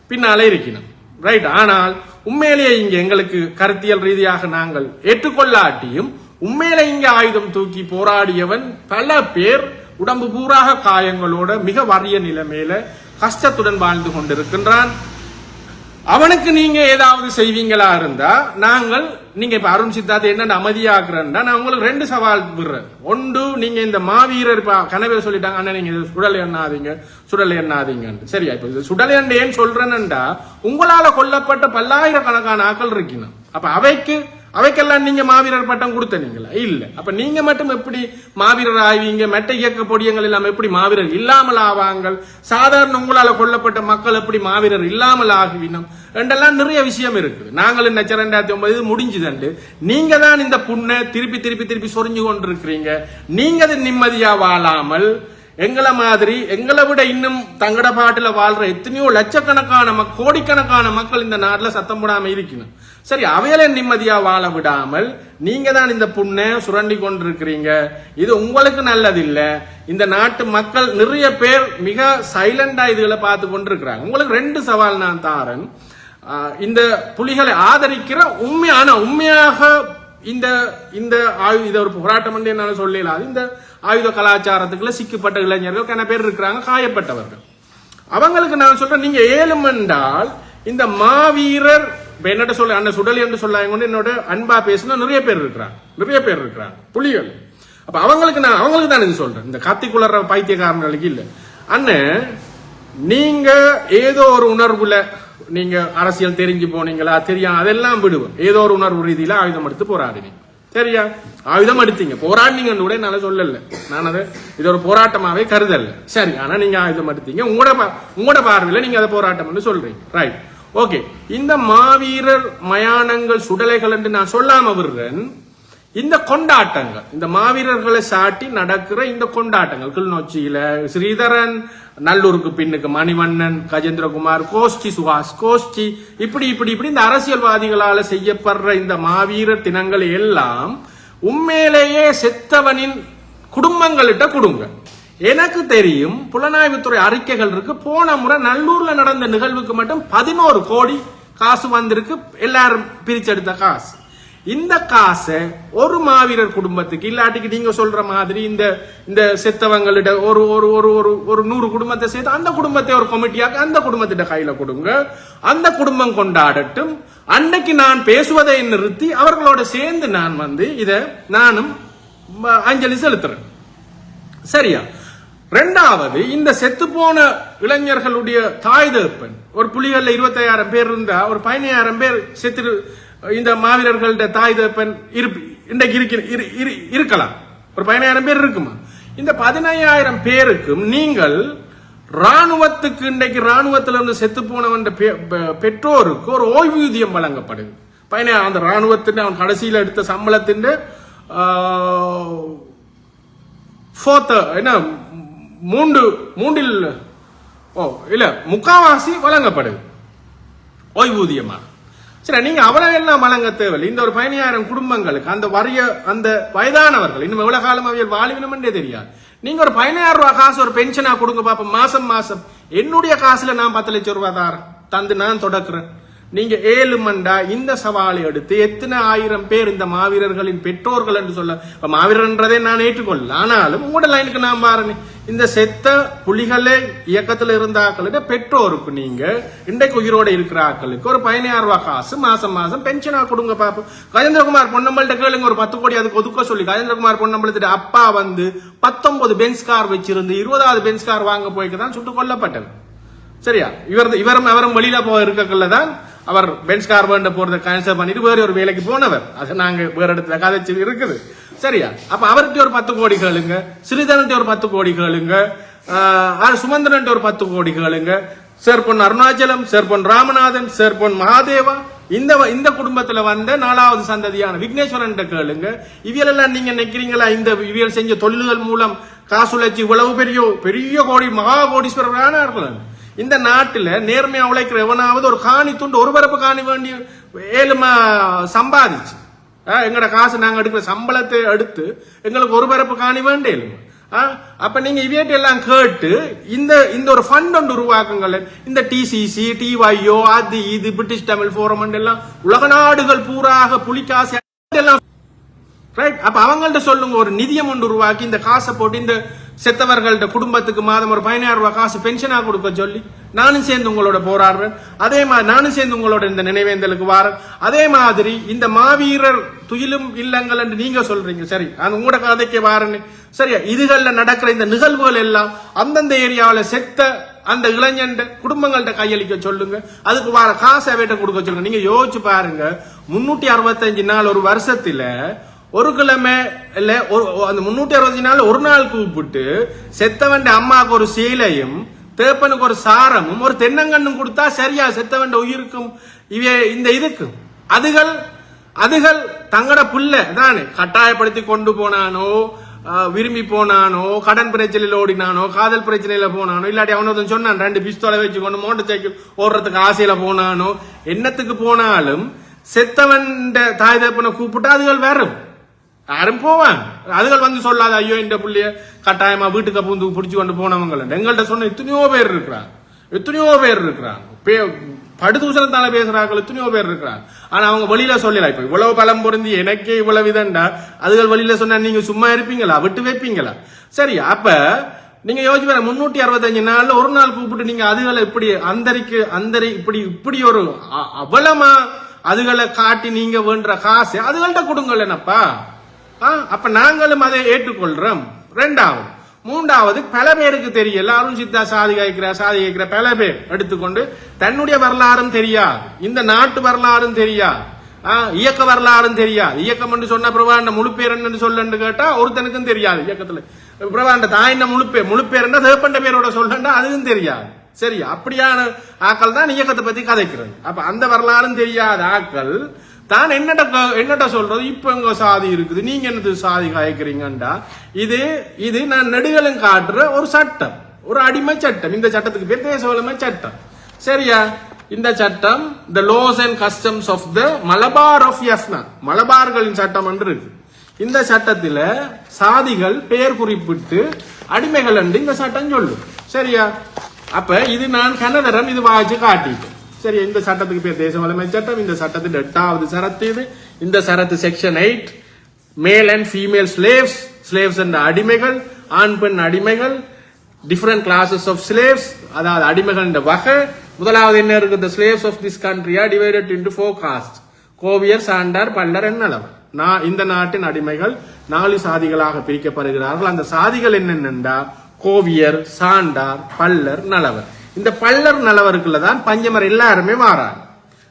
பின்னாலே இருக்கணும். ரைட்? ஆனால் உண்மையிலேயே இங்க எங்களுக்கு கருத்தியல் ரீதியாக நாங்கள் ஏற்றுக்கொள்ளாட்டியும் உண்மையில இங்க ஆயுதம் தூக்கி போராடியவன் பல பேர் உடம்பு பூராக காயங்களோட மிக வறிய நிலைமையில கஷ்டத்துடன் வாழ்ந்து கொண்டிருக்கின்றான். அவனுக்கு நீங்க ஏதாவது செய்வீங்களா இருந்தா நீங்க இப்ப அருண் சித்தார்த்த என்ன அமைதியாக்குறேன்னா நான் உங்களுக்கு 2 சவால் விடுறேன். ஒன்று, நீங்க இந்த மாவீரர் கனவே சொல்லிட்டாங்க அண்ணா நீங்க சுடலை எண்ணாதீங்க. சரியா? இப்ப இது சுடலை ஏன் சொல்றேன்டா, உங்களால கொல்லப்பட்ட பல்லாயிரக்கணக்கான ஆக்கள் இருக்கணும். அப்ப அவைக்கெல்லாம் நீங்க மாவீரர் பட்டம் கொடுத்தீங்களா? இல்ல. அப்ப நீங்க மட்டும் எப்படி மாவீரர் ஆவீங்க? மற்ற இயக்க பொடியங்கள் இல்லாம எப்படி மாவீரர் இல்லாமல் ஆவாங்க? சாதாரண உங்களால கொல்லப்பட்ட மக்கள் எப்படி மாவீரர் இல்லாமல் ஆகுவினும் என்றெல்லாம் நிறைய விஷயம் இருக்குது. நாங்கள் 2009 முடிஞ்சுதண்டு. நீங்க தான் இந்த புண்ணை திருப்பி சொரிஞ்சு கொண்டிருக்கிறீங்க. நீங்க அது நிம்மதியா வாழாமல் எங்களை விட இன்னும் தங்கட பாட்டுல வாழ்ற எத்தனையோ லட்சக்கணக்கான கோடிக்கணக்கான மக்கள் இந்த நாட்டுல சத்தம் போடாம இருக்கணும். சரி, அவையில நிம்மதியா வாழ விடாமல் நீங்க தான் இந்த புண்ணை சுரண்டி கொண்டிருக்கிறீங்க. இது உங்களுக்கு நல்லதில்ல. இந்த நாட்டு மக்கள் நிறைய பேர் மிக சைலண்டா இதுகளை பார்த்து கொண்டிருக்கிறாங்க. உங்களுக்கு 2 சவால் நான் தாரன். இந்த புலிகளை ஆதரிக்கிற உண்மையாக இந்த ஒரு போராட்டம் என்று என்னால சொல்லலாது. இந்த ஆயுத கலாச்சாரத்துக்குள்ள சிக்கப்பட்ட இளைஞர்கள் கன பேர் இருக்கிறாங்க, காயப்பட்டவர்கள். அவங்களுக்கு நான் சொல்றேன், நீங்க ஏழுமென்றால் இந்த மாவீரர் என்னட்ட சொல்ல அந்த சுடலி என்று சொல்லாங்க என்னோட அன்பா பேசினா நிறைய பேர் இருக்கிறாங்க புலிகள். அப்ப அவங்களுக்கு தான் இது சொல்றேன். இந்த கத்திக்குளற பைத்தியக்காரர்களுக்கு இல்ல அண்ணன். நீங்க ஏதோ ஒரு உணர்வுல நீங்க அரசியல் தெரிஞ்சு போனீங்களா தெரியும், அதெல்லாம் விடுவோம். ஏதோ ஒரு உணர்வு ரீதியில ஆயுதம் எடுத்து போராடினீங்க. சரியா? ஆயுதம் எடுத்தீங்க, போராடினீங்கன்னு கூட என்னால சொல்லல. நான் இது ஒரு போராட்டமாவே கருதல. சரி, ஆனா நீங்க ஆயுதம் எடுத்தீங்க. உங்களோட பார்வையில நீங்க அதை போராட்டம் சொல்றீங்க. Right, okay. இந்த மாவீரர் மயானங்கள் சுடலைகள் என்று நான் சொல்லாம விடுறேன். இந்த கொண்டாட்டங்கள், இந்த மாவீரர்களை சாட்டி நடக்கிற இந்த கொண்டாட்டங்கள், கிளிநொச்சியில ஸ்ரீதரன், நல்லூருக்கு பின்னுக்கு மணிவண்ணன், கஜேந்திரகுமார், கோஷ்டி சுஹாஸ், கோஷ்டி, இப்படி இந்த அரசியல்வாதிகளால செய்யப்படுற இந்த மாவீரர் தினங்கள் எல்லாம் உண்மையிலேயே செத்தவனின் குடும்பங்கள்கிட்ட கொடுங்க. எனக்கு தெரியும், புலனாய்வுத்துறை அறிக்கைகள் இருக்கு. போன முறை நல்லூர்ல நடந்த நிகழ்வுக்கு மட்டும் 11 கோடி காசு வந்திருக்கு, எல்லாரும் பிரிச்செடுத்த காசு. இந்த காசை ஒரு மாவீரர் குடும்பத்துக்கு இல்லாட்டிக்கு நீங்க சொல்ற மாதிரி இந்த செத்தவங்கள்ட்ட ஒரு ஒரு ஒரு ஒரு ஒரு 100 குடும்பத்தை சேர்த்து அந்த குடும்பத்தை ஒரு கமிட்டியாக அந்த குடும்பத்திட்ட கையில கொடுங்க, அந்த குடும்பம் கொண்டாடட்டும். அன்னைக்கு நான் பேசுவதை நிறுத்தி அவர்களோட சேர்ந்து நான் இத நானும் அஞ்சலி செலுத்துறேன். சரியா? ரெண்டாவது, இந்த செத்து போன இளைஞர்களுடைய தாய் தகப்பன் ஒரு புலிகள்ல 25,000 பேர் இருந்தா ஒரு 15,000 பேர் செத்து இந்த மாவீரர்கள்ட தாய் தகப்பன் இன்றைக்கு இருக்கலாம். ஒரு 15,000 பேர் இருக்குமா? இந்த 15,000 பேருக்கும் நீங்கள் ராணுவத்துக்கு இன்றைக்கு ராணுவத்திலிருந்து செத்து போனவன் பெற்றோருக்கு ஒரு ஓய்வூதியம் வழங்கப்படுது. அந்த ராணுவத்தின் அவன் கடைசியில் எடுத்த சம்பளத்தின் மூன்றில் முக்காவாசி வழங்கப்படுது ஓய்வூதியமா. சரி, நீங்க அவ்வளவு எல்லாம் வழங்க தேவையில்லை. இந்த ஒரு 15,000 குடும்பங்களுக்கு அந்த அந்த வயதானவர்கள் இன்னும் எவ்வளவு காலம் அவையில் வாழ்வினம் என்றே தெரியாது. நீங்க ஒரு 15,000 ரூபாய் காசு ஒரு பென்ஷனா கொடுங்க பாப்போம். மாசம் என்னுடைய காசுல நான் 10 லட்சம் ரூபாய் தந்து நான் தொடக்குறேன். நீங்க 7 மண்டா இந்த சவாலை எடுத்து எத்தனை 1000 பேர் இந்த மாவீரர்களின் பெற்றோர்கள் என்று சொல்ல, மாவீரன்றதை நான் ஏற்றுக்கொள்ள, ஆனாலும் உங்களோட லைனுக்கு நான் பாருங்க, இந்த செத்த புலிகளே இயக்கத்தில் இருந்த ஆக்களுடைய பெற்றோருக்கு நீங்க இன்றைக்கு உயிரோட இருக்கிற ஆக்களுக்கு ஒரு 15,000 ரூபாய் காசு மாசம் பென்ஷனா கொடுங்க பாப்போம். கஜேந்திரகுமார் பொன்னம்பல்கிட்ட கேளுங்க, ஒரு 10 கோடி அதுக்கு ஒதுக்க சொல்லி. கஜேந்திரகுமார் பொன்னம்பலத்திட்ட அப்பா 19 பென்ஸ் கார் வச்சிருந்து 20வது பென்ஸ் கார் வாங்க போய்க்குதான் சுட்டுக் கொல்லப்பட்டது. சரியா? இவரும் வெளியில இருக்கக்குள்ளதான் அவர் பென்ஸ் கார் வேண்ட போறதை கேன்சல் பண்ணிட்டு வேற ஒரு வேலைக்கு போனவர். அது நாங்க வேற இடத்துல கதைச்சு இருக்குது. சரியா? அப்ப அவர்கிட்ட ஒரு 10 கோடி கேளுங்க, ஸ்ரீதரன் ஒரு 10 கோடி கேளுங்க, சுமந்திரன் ஒரு 10 கோடி கேளுங்க, சேர்பொன் அருணாச்சலம், சேர்பொன் ராமநாதன், சேர்பொன் மகாதேவா, இந்த குடும்பத்துல வந்த 4வது சந்ததியான விக்னேஸ்வரன் கேளுங்க. இவியலெல்லாம் நீங்க நினைக்கிறீங்களா இந்த இவியல் செஞ்ச தொழில்கள் மூலம் காசுழைச்சி இவ்வளவு பெரிய கோடி மகா கோடீஸ்வரரான இருக்கலாம். இந்த நாட்டில் நேர்மையா உழைக்கிற எவனாவது ஒரு காணி துண்டு ஒரு பரப்பு காணி வேண்டி ஏழுமா சம்பாதிச்சு எங்கட காசு நாங்க எடுக்கிற சம்பளத்தை எடுத்து எங்களுக்கு ஒரு பரப்பு காணி வேண்டே. அப்ப நீங்க இவையத்தை எல்லாம் கேட்டு இந்த ஒரு ஃபண்ட் ஒன்று உருவாக்குங்கள். இந்த டிசிசி டிஒய்ஓ அது இது பிரிட்டிஷ் தமிழ் போரம் எல்லாம் உலக நாடுகள் பூராக புலிக்காசு எல்லாம் ரைட். அப்ப அவங்கள்ட்ட சொல்லுங்க, ஒரு நிதியம் ஒன்று உருவாக்கி இந்த காசை போட்டு இந்த செத்தவர்கள்ட்ட குடும்பத்துக்கு மாதம் ஒரு 15,000 ரூபாய் காசு பென்ஷனா கொடுக்க சொல்லி நானும் சேர்ந்து உங்களோட போராடுறேன். அதே மாதிரி நானும் சேர்ந்து உங்களோட இந்த நினைவேந்தலுக்கு வாரேன். அதே மாதிரி இந்த மாவீரர் துயிலும் இல்லங்கள் என்று நீங்க சொல்றீங்க. சரி, அது உங்களோட கதைக்கு வாரேன்னு. சரியா? இதுகள்ல நடக்கிற இந்த நிகழ்வுகள் எல்லாம் அந்தந்த ஏரியாவில செத்த அந்த இளைஞன் குடும்பங்கள்ட்ட கையளிக்க சொல்லுங்க. அதுக்கு வர காசை வேட்ட கொடுக்க சொல்லுங்க. நீங்க யோசிச்சு பாருங்க, 365 நாள் ஒரு வருஷத்துல ஒரு கிழமை இல்ல அந்த 365 நாள் ஒரு நாள் கூப்பிட்டு செத்தவன் அம்மாவுக்கு ஒரு சீலையும் தேப்பனுக்கு ஒரு சாரமும் ஒரு தென்னங்கண்ணும் கொடுத்தா சரியா செத்தவன் உயிருக்கும் இந்த இதுக்கும் அதுகள் தங்கட புள்ள தானே கட்டாயப்படுத்தி கொண்டு போனானோ, விரும்பி போனானோ, கடன் பிரச்சனையில ஓடினானோ, காதல் பிரச்சனையில போனானோ, இல்லாட்டி அவனோட சொன்னான் 2 பிஸ்தோலை வச்சு கொண்டு மோட்டர் சைக்கிள் ஓடுறதுக்கு ஆசையில போனானோ, என்னத்துக்கு போனாலும் செத்தவன் தாய் தகப்பனை கூப்பிட்டா அதுகள் வரும். யாரும் போவாங்க. அதுகள் சொல்லாத ஐயோ இந்த புள்ளைய கட்டாயமா வீட்டுக்கு பூந்து பிடிச்சு கொண்டு போனவங்க எங்கள்கிட்ட சொன்ன எத்தனையோ பேர் இருக்கிறாங்க. படுதூசணத்தால பேசுறாங்க எத்தனையோ பேர் இருக்கிறாங்க. ஆனா அவங்க வெளியில சொல்லல. இப்ப இவ்வளவு பலம் பொருந்தி எனக்கே இவ்வளவு விதண்டா அதுகள் வெளியில சொன்னா நீங்க சும்மா இருப்பீங்களா? விட்டு வைப்பீங்களா? சரி, அப்ப நீங்க யோசிச்சு 365 நாள்ல ஒரு நாள் கூப்பிட்டு நீங்க அதுகளை இப்படி இப்படி ஒரு அவலமா அதுகளை காட்டி நீங்க வேண்ட காசு அதுகள்கிட்ட கொடுங்கள் என்னப்பா. அப்ப நாங்களும் அதை ஏற்றுக்கொள்றோம். மூன்றாவது பல பேருக்கு தெரியும். எல்லாரும் சித்தா சாதி காய்க்கிற பல பேர் எடுத்துக்கொண்டு தன்னுடைய வரலாறும் தெரியாது, இந்த நாட்டு வரலாறும் தெரியாது, இயக்க வரலாறும் தெரியாது. இயக்கம் என்று சொன்ன பிரபாண்ட முழு பேர் என்னன்னு சொல்லு கேட்டா ஒருத்தனுக்கும் தெரியாது. இயக்கத்துல பிரபாண்ட தாயின முழு பேர் என்ன தேப்பண்ட பேரோட சொல்லா அதுவும் தெரியாது. சரி, அப்படியான ஆக்கள் தான் இயக்கத்தை பத்தி கதைக்கிறது. அப்ப அந்த வரலாறும் தெரியாத ஆக்கள் தான் என்னட்ட சொல்றது இப்ப எங்க சாதி இருக்குது, நீங்க என்னது சாதி காய்க்கிறீங்கண்டா. இது நான் நெடுகளும் காட்டுற ஒரு சட்டம், ஒரு அடிமை சட்டம். இந்த சட்டத்துக்கு பேர் தேச வலிமை சட்டம். சரியா? இந்த சட்டம் the laws and customs of the Malabar of Jaffna, மலபார்களின் சட்டம் என்று இருக்கு. இந்த சட்டத்துல சாதிகள் பெயர் குறிப்பிட்டு அடிமைகள் என்று இந்த சட்டம் சொல்லும். சரியா? அப்ப இது நான் கனதரம் இது வாய்ச்சி காட்டிட்டேன். சரி, இந்த சட்டத்துக்கு பேர் தேச வளமை சட்டம். இந்த சட்டத்தின் 8வது சரத்து இது. இந்த சரத்து section 8 male and female slaves என்ற அடிமைகள், ஆண் பெண் அடிமைகள், டிஃபரெண்ட் கிளாஸஸ் ஆஃப் ஸ்லேவ்ஸ், அதாவது அடிமைகள் என்ற வகை. முதலாவது என்ன இருக்கு? the slaves of this country are divided into 4 castes: கோவியர், சாண்டார், Pallar, நலவர். இந்த நாட்டின் அடிமைகள் 4 சாதிகளாக பிரிக்கப்படுகிறார்கள். அந்த சாதிகள் என்னென்னா கோவியர், சாண்டார், பல்லர், நலவர். இந்த பல்லர் நலவருக்குள்ளதான் பஞ்சமர் எல்லாருமே மாறாங்க.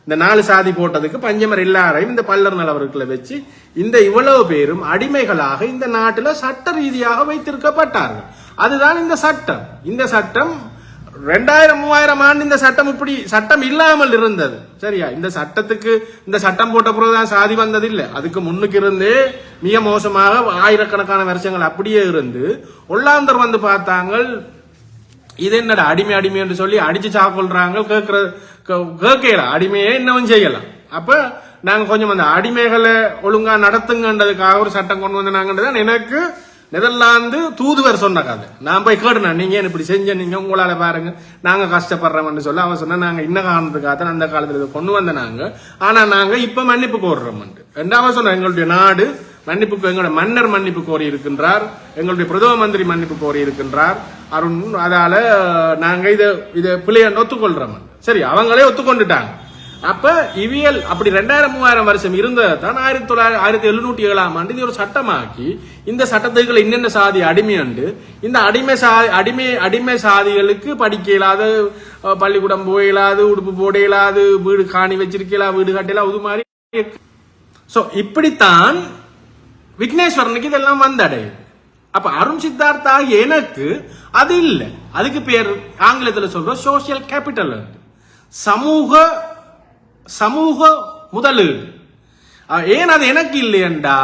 இந்த 4 சாதி போட்டதுக்கு பஞ்சமர் எல்லாரையும் இந்த பல்லர் நலவருக்குள்ள வச்சு இந்த இவ்வளவு பேரும் அடிமைகளாக இந்த நாட்டில் சட்ட ரீதியாக வைத்திருக்கப்பட்டார்கள். அதுதான் இந்த சட்டம். இந்த சட்டம் 2000-3000 ஆண்டு இந்த சட்டம் இப்படி சட்டம் இல்லாமல் இருந்தது. சரியா? இந்த சட்டத்துக்கு இந்த சட்டம் போட்ட பிறகுதான் சாதி வந்தது இல்லை. அதுக்கு முன்னுக்கு இருந்தே மிக மோசமாக ஆயிரக்கணக்கான வருஷங்கள் அப்படியே இருந்து ஒல்லாந்தர் வந்து பார்த்தாங்க, இது என்னடா அடிமை அடிமை என்று சொல்லி அடிச்சு சாப்பிடுறாங்க. கேட்கல அடிமையே இன்னமும் செய்யலாம். அப்ப நாங்க கொஞ்சம் அந்த அடிமைகளை ஒழுங்கா நடத்துங்கன்றதுக்காக ஒரு சட்டம் கொண்டு வந்தாங்கன்றதான் எனக்கு நெதர்லாந்து தூதுவர் சொன்ன கதை. நான் போய் கேட்டேன், நீங்க ஏன் இப்படி செஞ்ச, நீங்க உங்களால பாருங்க நாங்க கஷ்டப்படுறோம்னு சொல்ல அவன் சொன்னா, நாங்க இன்ன காரணத்துக்காக அந்த காலத்துல இதை கொண்டு வந்த நாங்க, ஆனா நாங்க இப்ப மன்னிப்பு கோர்றோம். ரெண்டாவது சொன்ன, எங்களுடைய நாடு மன்னிப்பு, எங்களுடைய மன்னர் மன்னிப்பு கோரி இருக்கின்றார், எங்களுடைய பிரதம மந்திரி மன்னிப்பு கோரி இருக்கின்றார் அருண். அதால நாங்க இதை பிள்ளைய ஒத்துக்கொள்றோம். சரி, அவங்களே ஒத்துக்கொண்டுட்டாங்க. அப்ப இவியல் அப்படி 2000-3000 வருஷம் இருந்ததான் 1707ஆம் ஆண்டு இது ஒரு சட்டமாக்கி இந்த சட்டத்துக்குள்ள என்னென்ன சாதி அடிமை உண்டு, இந்த அடிமை சாதிகளுக்கு படிக்க இயலாது, பள்ளிக்கூடம் போக இயலாது, உடுப்பு போட இயலாது, வீடு காணி வச்சிருக்கலாம், வீடு கட்டலாம், இது மாதிரி. சோ இப்படித்தான் விக்னேஸ்வரனுக்கு இதெல்லாம் வந்தடையுது. அப்ப அருண் சித்தார்த்தா எனக்கு அது இல்லை. அதுக்கு பேர் ஆங்கிலத்தில் சொல்ற சோசியல் கேபிட்டல், சமூக முதலீடு. ஏன் அது எனக்கு இல்லையண்டா,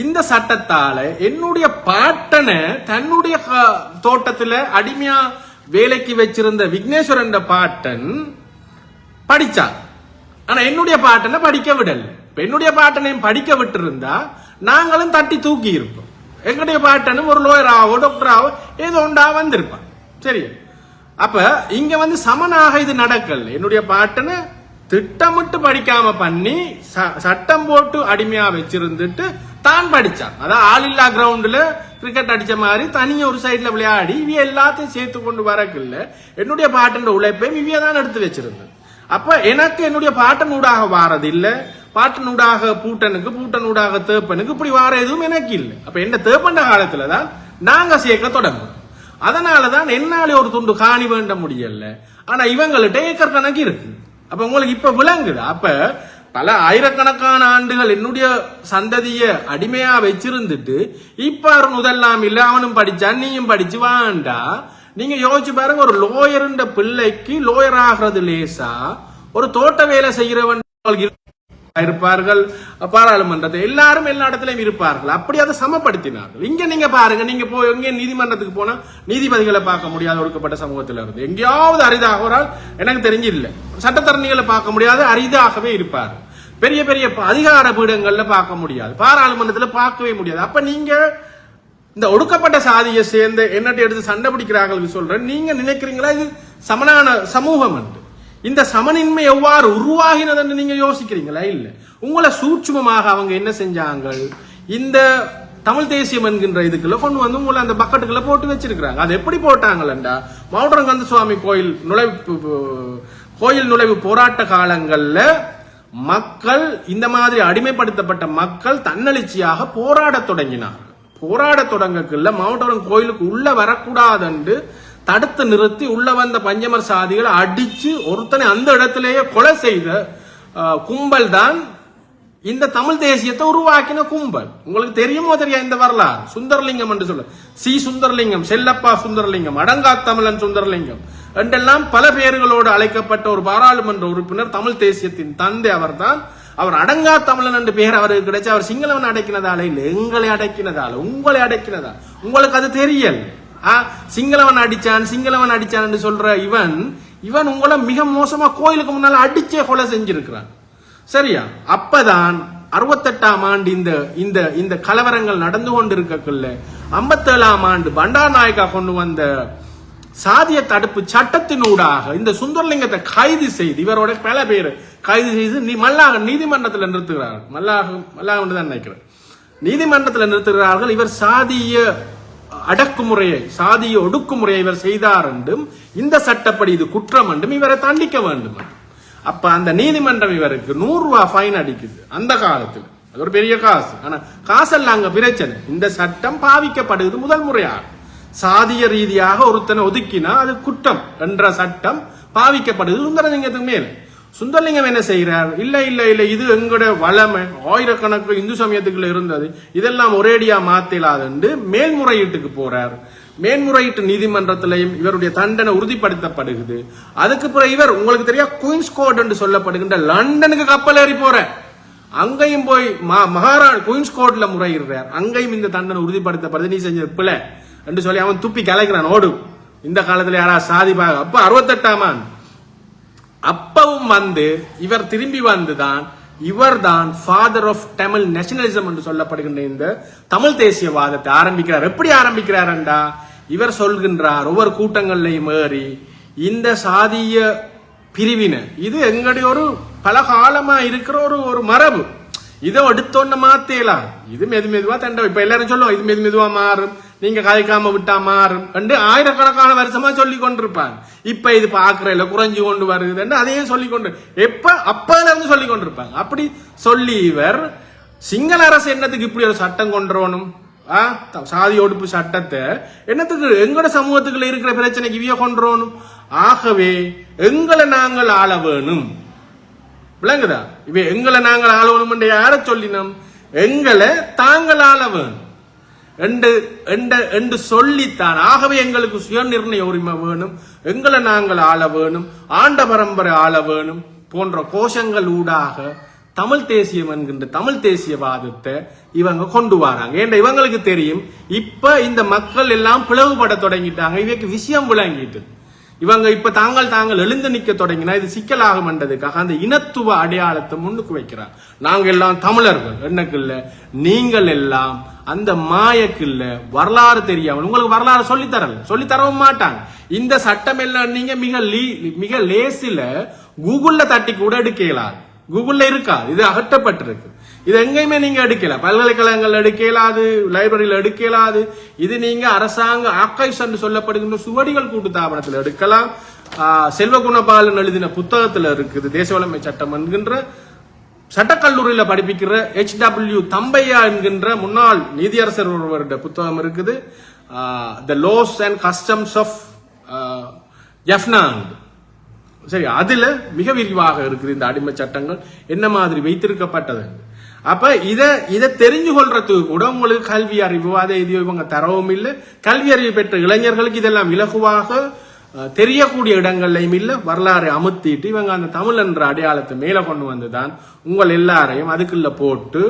இந்த சட்டத்தால என்னுடைய பாட்டனை தன்னுடைய தோட்டத்துல அடிமையா வேலைக்கு வச்சிருந்த விக்னேஸ்வரன் பாட்டன் படிச்சான். ஆனா என்னுடைய பாட்டனை படிக்க விடல. என்னுடைய பாட்டனையும் படிக்க விட்டு இருந்தா நாங்களும் தட்டி தூக்கி இருப்போம். எங்களுடைய பாட்டனும் ஒரு லோயராவோ டாக்டராவோ ஏதோ ஒன்றா வந்திருப்பான். சரி, அப்ப இங்க வந்து சமனாக இது நடக்கல. என்னுடைய பாட்டனை திட்டமிட்டு படிக்காம பண்ணி சட்டம் போட்டு அடிமையா வச்சிருந்துட்டு தான் படிச்சான். அதான் ஆள் இல்லா கிரவுண்ட்ல கிரிக்கெட் அடிச்ச மாதிரி தனியா ஒரு சைட்ல விளையாடி இவ எல்லாத்தையும் சேர்த்து கொண்டு வரக்கில்ல. என்னுடைய பாட்டன் உழைப்பையும் இவைய தான் எடுத்து வச்சிருந்தது. அப்ப எனக்கு என்னுடைய பாட்டன் ஊடாக வாரது இல்ல, பாட்டன் ஊடாக பூட்டனுக்கு, பூட்டன் ஊடாக தேப்பனுக்கு இப்படி வார எதுவும் எனக்கு இல்லை. அப்ப என்ன தேப்பண்ட காலத்துலதான் நாங்க சேர்க்க தொடங்கும். அதனாலதான் என்னாலே ஒரு துண்டு காணி வேண்ட முடியல. ஆனா இவங்கள்ட்ட ஏக்கர் கணக்கு இருக்கு. அப்ப உங்களுக்கு இப்ப விளங்குது. அப்ப பல ஆயிரக்கணக்கான ஆண்டுகள் என்னுடைய சந்ததிய அடிமையா வச்சிருந்துட்டு இப்ப முதல்லாம் இல்ல, அவனும் படிச்சான் நீயும் படிச்சு வாண்டா. நீங்க யோசிச்சு பாருங்க, ஒரு லோயருன்ற பிள்ளைக்கு லோயர் ஆகிறது லேசா, ஒரு தோட்ட வேலை செய்யறவன் இருப்பார்கள், பாராளுமன்றத்தை எல்லாரும் எல்லா இடத்திலும் இருப்பார்கள். அப்படி அதை சமப்படுத்தினார்கள். இங்க நீங்க பாருங்க, நீங்க போய் எங்க நீதிமன்றத்துக்கு போனா நீதிபதிகளை பார்க்க முடியாத ஒடுக்கப்பட்ட சமூகத்தில் இருந்து எங்கேயாவது அரிதாக ஒரு ஆள் எனக்கு தெரிஞ்சு இல்ல, சட்டத்தரணிகளை பார்க்க முடியாது, அரிதாகவே இருப்பாரு. பெரிய பெரிய அதிகார பீடங்கள்ல பார்க்க முடியாது, பாராளுமன்றத்துல பார்க்கவே முடியாது. அப்ப நீங்க இந்த ஒடுக்கப்பட்ட சாதியை சேர்ந்து என்னட்டை எடுத்து சண்டை பிடிக்கிறார்கள் சொல்றேன். நீங்க நினைக்கிறீங்களா இது சமனான சமூகம் என்று? இந்த சமனின்மை எவ்வாறு உருவாகினது என்று நீங்க யோசிக்கிறீங்களா? இல்ல, உங்களை சூட்சுமமாக அவங்க என்ன செஞ்சாங்க, இந்த தமிழ் தேசியம் என்கின்ற இதுக்குள்ள கொண்டு வந்து உங்களை அந்த பக்கெட்டுக்குள்ள போட்டு வச்சிருக்கிறாங்க. அது எப்படி போட்டாங்களா, மவுடரங்கந்த சுவாமி கோயில் நுழைவு போராட்ட காலங்கள்ல மக்கள், இந்த மாதிரி அடிமைப்படுத்தப்பட்ட மக்கள் தன்னெழுச்சியாக போராட தொடங்கினார்கள். போராட தொடங்கக்குள்ள மவுண்டவரம் கோயிலுக்கு உள்ள வரக்கூடாது என்று தடுத்து நிறுத்தி உள்ள வந்த பஞ்சமர் சாதிகளை அடிச்சு ஒருத்தனை அந்த இடத்திலேயே கொலை செய்த கும்பல் தான் இந்த தமிழ் தேசியத்தை உருவாக்கின கும்பல். உங்களுக்கு தெரியுமோ தெரியா இந்த வரலாறு? சுந்தரலிங்கம் என்று சொல்ல, சுந்தரலிங்கம், செல்லப்பா சுந்தரலிங்கம், அடங்கா தமிழன் சுந்தரலிங்கம் என்றெல்லாம் பல பேர்களோடு அழைக்கப்பட்ட ஒரு பாராளுமன்ற உறுப்பினர், தமிழ் தேசியத்தின் தந்தை அவர் தான். அவர் அடங்கா தமிழன் என்று பெயர் அவருக்கு கிடைச்ச, அவர் சிங்களவன் அடைக்கினதால இல்ல, எங்களை அடைக்கினதால, உங்களை அடைக்கினதால். உங்களுக்கு அது தெரியல. சிங்களவன் அடிச்சான் என்று சொல்ற இவன் உங்களை மிக மோசமா கோயிலுக்கு முன்னால அடிச்சே கொலை செஞ்சிருக்கிறான். சரியா? அப்பதான் 68ஆம் ஆண்டு இந்த கலவரங்கள் நடந்து கொண்டிருக்கக்குள்ள 57ஆம் ஆண்டு பண்டார் நாயக்கா கொண்டு வந்த சாதிய தடுப்பு சட்டத்தினூடாக இந்த சுந்தரலிங்கத்தை கைது செய்து இவரோட பல பேர் கைது செய்து மல்லாக நீதிமன்றத்தில் நிறுத்துகிறார்கள். மல்லாக தான் நினைக்கிறேன், நீதிமன்றத்தில் நிறுத்துகிறார்கள். இவர் சாதிய அடக்குமுறையை சாதிய ஒடுக்குமுறையை இவர் செய்தார் என்றும் இந்த சட்டப்படி இது குற்றம் என்றும் இவரை தண்டிக்க வேண்டும். அப்ப அந்த நீதிமன்றம் இவருக்கு 100 ரூபாய் ஃபைன் அடிக்குது. அந்த காலத்தில் அது ஒரு பெரிய காசு. ஆனா காசெல்லாம் அங்க பிரச்சனை. இந்த சட்டம் பாவிக்கப்படுவது முதல் முறையாக சாதிய ரீதியாக ஒருத்தனை ஒதுக்கினா அது குற்றம் என்ற சட்டம் பாவிக்கப்படுது சுந்தரலிங்கத்துக்கு மேல். சுந்தரலிங்கம் என்ன செய்யறார்? இல்ல இல்ல இல்ல, இது எங்களோட வளமை, ஆயிரக்கணக்கு இந்து சமயத்துக்குள்ள இருந்தது, இதெல்லாம் ஒரேடியா மாத்தலாது என்று மேல்முறையீட்டுக்கு போறார். மேன்முறையீட்டு நீதிமன்றத்திலையும் இவருடைய தண்டனை உறுதிப்படுத்தப்படுகிறது. அதுக்கு பிறகு இவர் உங்களுக்கு தெரியும் குயின்ஸ் கோர்ட் என்று சொல்லப்படுகின்ற லண்டனுக்கு கப்பல் ஏறி போற, அங்கேயும் போய் மகாராணி குயின்ஸ் கோர்ட்ல முறையிடுறார். அங்கேயும் இந்த தண்டனை உறுதிப்படுத்தப்படுது, நீ செஞ்ச பிள்ளை என்று சொல்லி அவன் துப்பி கலைக்கிறான். ஓடு இந்த காலத்துல யாரா சாதிப்பாக. அப்ப 68ஆம் ஆண்டு அப்பவும் இவர் திரும்பி வந்துதான் இவர் தான் ஃபாதர் ஆஃப் தமிழ் நேஷனலிசம் என்று சொல்லப்படுகின்ற இந்த தமிழ் தேசியவாதத்தை ஆரம்பிக்கிறார். எப்படி ஆரம்பிக்கிறார் என்றா, இவர் சொல்கின்றார் ஒவ்வொரு கூட்டங்கள்லையும் ஏறி இந்த சாதிய பிரிவினை இது எங்களுடைய ஒரு பல காலமா இருக்கிற ஒரு மரபு, இதை எடுத்தோன்ன மாத்தேலாம், இது மெதுவா தண்டை. இப்ப எல்லாரும் சொல்லுவோம் இது மெதுவா மாறும், நீங்க கதைக்காம விட்டா மாறும் என்று ஆயிரக்கணக்கான வருஷமா சொல்லி கொண்டிருப்பாங்க. இப்ப இது பாக்குறதுல குறைஞ்சு கொண்டு வருது அதையும் சொல்லி கொண்டு அப்பல இருந்து சொல்லி கொண்டிருப்பாங்க. அப்படி சொல்லி இவர் சிங்கள அரசு என்னத்துக்கு இப்படி ஒரு சட்டம் கொண்டுறணும், சாதி ஒடுப்பு சட்டத்தை என்னத்துக்கு எங்களோட சமூகத்துக்குள்ள இருக்கிற பிரச்சனைக்கு இவைய கொண்டுறணும், ஆகவே எங்களை நாங்கள் ஆள வேணும். விளங்குதா? இவ எங்களை நாங்கள் ஆளணும் என்று யார சொல்லினோம்? எங்களை தாங்கள் ஆள வேணும் என்று சொல்லித்தான். ஆகவே எங்களுக்கு சுய நிர்ணய உரிமை வேணும், எங்களை நாங்கள் ஆள வேணும், ஆண்ட பரம்பரை ஆள வேணும் போன்ற கோஷங்கள் ஊடாக தமிழ் தேசியம் என்கின்ற தமிழ் தேசியவாதத்தை இவங்க கொண்டு வராங்க. ஏன்னா இவங்களுக்கு தெரியும் இப்ப இந்த மக்கள் எல்லாம் பிளவுபட தொடங்கிட்டாங்க, இவைக்கு விஷயம் விளங்கிட்டு இவங்க இப்ப தாங்கள் எழுந்து நிக்க தொடங்கினா இது சிக்கலாகும் என்றதுக்காக அந்த இனத்துவ அடையாளத்தை முன்னுக்கு வைக்கிறார். நாங்க எல்லாம் தமிழர்கள் என்னக்கு இல்ல, நீங்கள் எல்லாம் அந்த மாயக்கு இல்ல, வரலாறு தெரியாமல் உங்களுக்கு வரலாறு சொல்லி தரவும் மாட்டாங்க. இந்த சட்டம் எல்லாம் நீங்க மிக லேசில கூகுள்ல தட்டி கூட எடுக்கலாம், கூகுள்ல இருக்கா, இது அகற்றப்பட்டிருக்கு. இது எங்கேயுமே நீங்க எடுக்கல, பல்கலைக்கழகங்கள் எடுக்கலாது, லைப்ரரியில எடுக்கலாது. இது நீங்க அரசாங்க ஆர்கைவ்ஸ் என்று சொல்லப்படுகின்ற சுவடிகள் கூட்டுத்தாபனத்தில் எடுக்கலாம். செல்வகுணபாலன் எழுதின புத்தகத்துல இருக்குது, தேசவளமை சட்டம் என்கின்ற சட்டக்கல்லூரியில படிப்பிக்கிற HW தம்பையா என்கின்ற முன்னாள் நீதியரசர் ஒருவருடைய புத்தகம் இருக்குது, த லோஸ் அண்ட் கஸ்டம்ஸ் ஆஃப் ஜெஃப்னாண்ட். சரி, அதுல மிக விரிவாக இருக்குது இந்த அடிமை சட்டங்கள் என்ன மாதிரி வைத்திருக்கப்பட்டது. அப்ப இதை தெரிஞ்சு கொள்றதுக்கு கூட உங்களுக்கு கல்வி அறிவு அதை இது இவங்க தரவும் இல்லை. கல்வி அறிவு பெற்ற இளைஞர்களுக்கு இதெல்லாம் இலகுவாக தெரியக்கூடிய இடங்கள்லையும் இல்லை. வரலாறு அமுத்திட்டு இவங்க அந்த தமிழ் என்ற அடையாளத்தை மேல கொண்டு வந்துதான் உங்கள் எல்லாரையும் அதுக்குள்ள போட்டு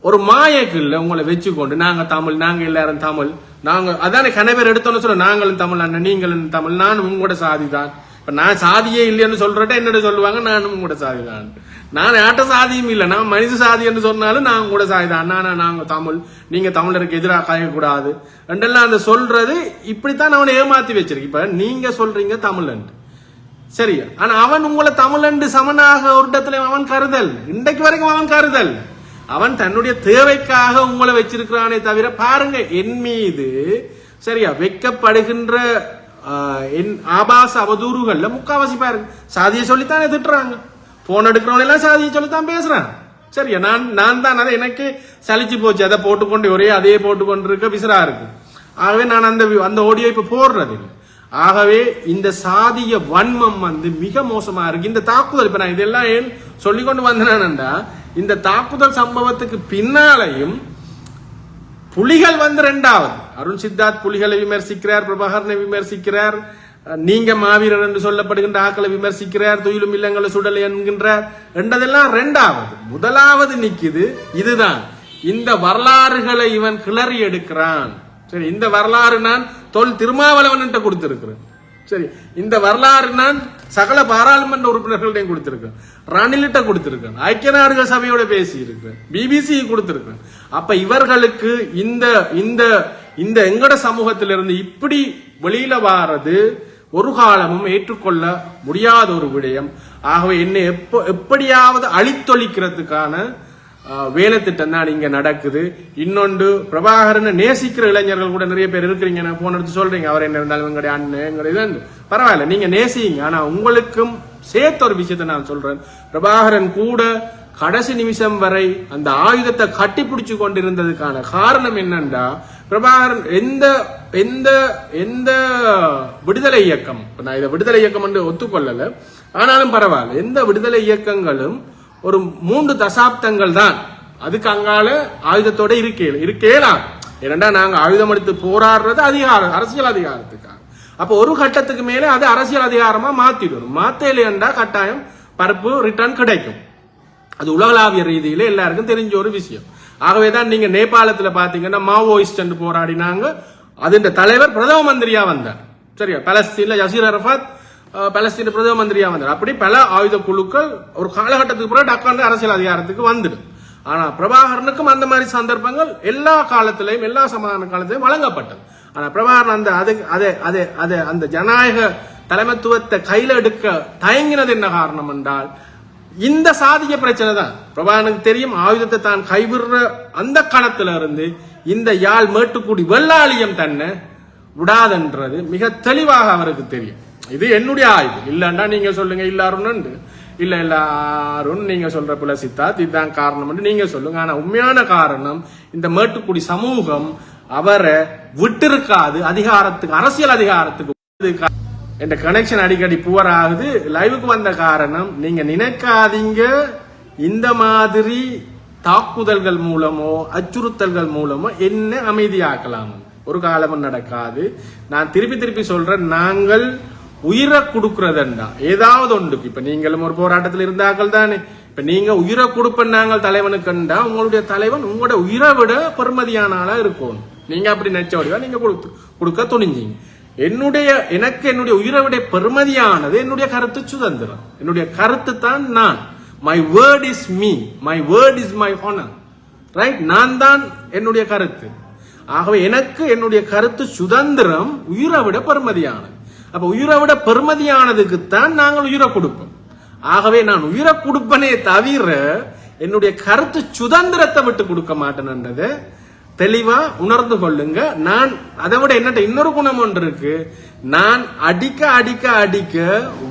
ஒரு மாயக்குள்ள உங்களை வச்சுக்கொண்டு நாங்க தமிழ், நாங்க எல்லாரும் தமிழ், நாங்க அதான கணவர் எடுத்தோன்னு சொல்ல நாங்களும் தமிழ் அண்ணன், நீங்களும் தமிழ், நானும் உங்களோட சாதி தான். இப்ப நான் சாதியே இல்லைன்னு சொல்றட்ட என்னோட சொல்லுவாங்க நானும் உங்களோட சாதி தான். நான் ஆட்ட சாதியும் இல்லை, நான் மனித சாதி என்று சொன்னாலும் நான் கூட சாதி தான். நாங்க தமிழ், நீங்க தமிழருக்கு எதிராக காயக்கூடாது என்றெல்லாம் அந்த சொல்றது இப்படித்தான் அவனை ஏமாத்தி வச்சிருக்கு. இப்ப நீங்க சொல்றீங்க தமிழ் என்று சரியா, ஆனா அவன் உங்களை தமிழ் என்று சமனாக ஒரு இடத்துல அவன் கருதல், இன்றைக்கு வரைக்கும் அவன் கருதல், அவன் தன்னுடைய தேவைக்காக உங்களை வச்சிருக்கிறானே தவிர பாருங்க என் மீது சரியா வைக்கப்படுகின்ற ஆபாச அவதூறுகள்ல முக்காவாசி பாருங்க சாதியை சொல்லித்தானே திட்டுறாங்க. போன் எடுக்கிறவன் எல்லாம் சாதியை சொல்லித்தான் பேசுறான். சரியா, நான் தான் அதை எனக்கு சலிச்சு போச்சு, அதை போட்டுக்கொண்டு ஒரே அதே போட்டுக்கொண்டு இருக்க விசிறா இருக்கு. ஆகவே நான் அந்த ஆடியோ இப்ப போடுறது இல்லை. ஆகவே இந்த சாதிய வன்மம் மிக மோசமா இருக்கு. இந்த தாக்குதல் இப்ப நான் இதெல்லாம் ஏன் சொல்லிக்கொண்டு வந்தேன்னா, இந்த தாக்குதல் சம்பவத்துக்கு பின்னாலையும் புலிகள் ரெண்டாவது அருண் சித்தார்த் புலிகளை விமர்சிக்கிறார், பிரபாகரனை விமர்சிக்கிறார், நீங்க மாவீரர் என்று சொல்லப்படுகின்ற ஆக்களை விமர்சிக்கிறார், துயிலும் இல்லங்களை சுடலை என்கின்றார் என்றதெல்லாம் ரெண்டாவது. முதலாவது நிக்குது இதுதான், இந்த வரலாறுகளை இவன் கிளறி எடுக்கிறான். சரி, இந்த வரலாறு நான் தொல் திருமாவளவன் கொடுத்திருக்கிறேன். சரி, இந்த வரலாறு நான் சகல பாராளுமன்ற உறுப்பினர்கள்டையும் கொடுத்திருக்கேன், ரணிலிட்ட கொடுத்திருக்கேன், ஐக்கிய நாடுகள் சபையோட பேசி இருக்கிறேன், BBC கொடுத்திருக்கேன். அப்ப இவர்களுக்கு இந்த இந்த எங்கட சமூகத்திலிருந்து இப்படி வெளியில வாரது ஒரு காலமும் ஏற்றுக்கொள்ள முடியாத ஒரு விடயம். ஆகவே என்னை எப்படியாவது அழித்தொழிக்கிறதுக்கான வேலை திட்டம் தான் இங்க நடக்குது. இன்னொன்று, பிரபாகரனை நேசிக்கிற இளைஞர்கள் கூட நிறைய பேர் இருக்கிறீங்க. நான் போன எடுத்து சொல்றீங்க, அவர் என்ன இருந்தாலும் எங்களுடைய அண்ணன் எங்களுடைய பரவாயில்ல, நீங்க நேசிங்க. ஆனா உங்களுக்கும் சேர்த்த ஒரு விஷயத்த நான் சொல்றேன். பிரபாகரன் கூட கடைசி நிமிஷம் வரை அந்த ஆயுதத்தை கட்டி பிடிச்சு கொண்டிருந்ததுக்கான காரணம் என்னன்னா, பிரபாகரன் எந்த எந்த எந்த விடுதலை இயக்கம், நான் இதை விடுதலை இயக்கம் என்று ஒத்துக்கொள்ளல, ஆனாலும் பரவாயில்ல, எந்த விடுதலை இயக்கங்களும் ஒரு 3 தசாப்தங்கள் தான் அதுக்கு அங்கால ஆயுதத்தோட இருக்கேலாம். ஏனென்றா நாங்க ஆயுதம் எடுத்து போராடுறது அதிகாரம், அரசியல் அதிகாரத்துக்காக. அப்ப ஒரு கட்டத்துக்கு மேலே அது அரசியல் அதிகாரமா மாத்திடும். மாத்தலையண்டா கட்டாயம் பருப்பு ரிட்டர்ன் கிடைக்கும். அது உலகளாவிய ரீதியில எல்லாருக்கும் தெரிஞ்ச ஒரு விஷயம். ஆகவேதான் நீங்க நேபாளத்துல பாத்தீங்கன்னா மாவோயிஸ்ட் என்று போராடினாங்க. அதன் தலைவர் பிரதம மந்திரியா வந்தார். சரியா, பலஸ்தீன்ல யசீர் அரஃபாத் பலஸ்தீன பிரதம மந்திரியா வந்தார். அப்படி பல ஆயுத குழுக்கள் ஒரு காலகட்டத்துக்கு பிறகு டக்காண்டு அரசியல் அதிகாரத்துக்கு வந்துடும். ஆனா பிரபாகரனுக்கும் அந்த மாதிரி சந்தர்ப்பங்கள் எல்லா காலத்திலையும் எல்லா சமாதான காலத்திலையும் வழங்கப்பட்டது. ஆனா பிரபாகரன் அந்த ஜனநாயக தலைமைத்துவத்தை கையில எடுக்க தயங்கினது என்ன காரணம் என்றால், இந்த சாதிய பிரச்சனை தான். பிரபாகரனுக்கு தெரியும், ஆயுதத்தை தான் கைவிடுற அந்த கணத்துல இருந்து இந்த யாழ் மேட்டுக்குடி வெள்ளாளியம் தன்னை விடாதன்றது மிக தெளிவாக அவருக்கு தெரியும். இது என்னுடைய ஆய்வு. இல்லண்டா நீங்க சொல்லுங்க எல்லாரும் இல்ல எல்லாரும் நீங்க சொல்ற பிள்ளை சித்தார்த் இதுதான் காரணம் நீங்க சொல்லுங்க. ஆனா உண்மையான காரணம், இந்த மேட்டுக்குடி சமூகம் அவரை விட்டிருக்காது அதிகாரத்துக்கு, அரசியல் அதிகாரத்துக்கு. என்ற கனெக்ஷன் அடிக்கடி புவர் ஆகுது. லைவுக்கு வந்த காரணம், நீங்க நினைக்காதீங்க இந்த மாதிரி தாக்குதல்கள் மூலமோ அச்சுறுத்தல்கள் மூலமோ என்ன அமைதியாக்கலாம். ஒரு காலமும் நடக்காது. நான் திருப்பி சொல்றேன், நாங்கள் உயிரை கொடுக்கறதுண்டா ஏதாவது ஒன்றுக்கு. இப்ப நீங்களும் ஒரு போராட்டத்தில் இருந்தார்கள் தானே. இப்ப நீங்க உயிரை கொடுப்ப நாங்கள் தலைவனுக்குண்டா, உங்களுடைய தலைவன் உங்களோட உயிரை விட பெருமதியான ஆளா இருக்கும். நீங்க அப்படி நினைச்ச வடிவா நீங்க கொடுக்க துணிஞ்சீங்க. எனக்கு என்னுடைய உயிரை விட பெருமதியானது என்னுடைய கருத்து சுதந்திரம். என்னுடைய கருத்து தான் நான். My word is me, my word is my honour. Right, நான் தான் என்னுடைய கருத்து. ஆகவே எனக்கு என்னுடைய கருத்து சுதந்திரம் உயிரை விட பெருமதியானது. அப்ப உயிரை விட பெருமதியானதுக்குத்தான் நாங்கள் உயிரை கொடுப்போம். ஆகவே நான் உயிரை கொடுப்பனே தவிர என்னுடைய கருத்து சுதந்திரத்தை விட்டு கொடுக்க மாட்டேன்ன்றதை தெளிவா உணர்ந்து கொள்ளுங்க. நான் அதை விட என்னட்ட இன்னொரு குணம் ஒன்று இருக்கு. நான் அடிக்க அடிக்க அடிக்க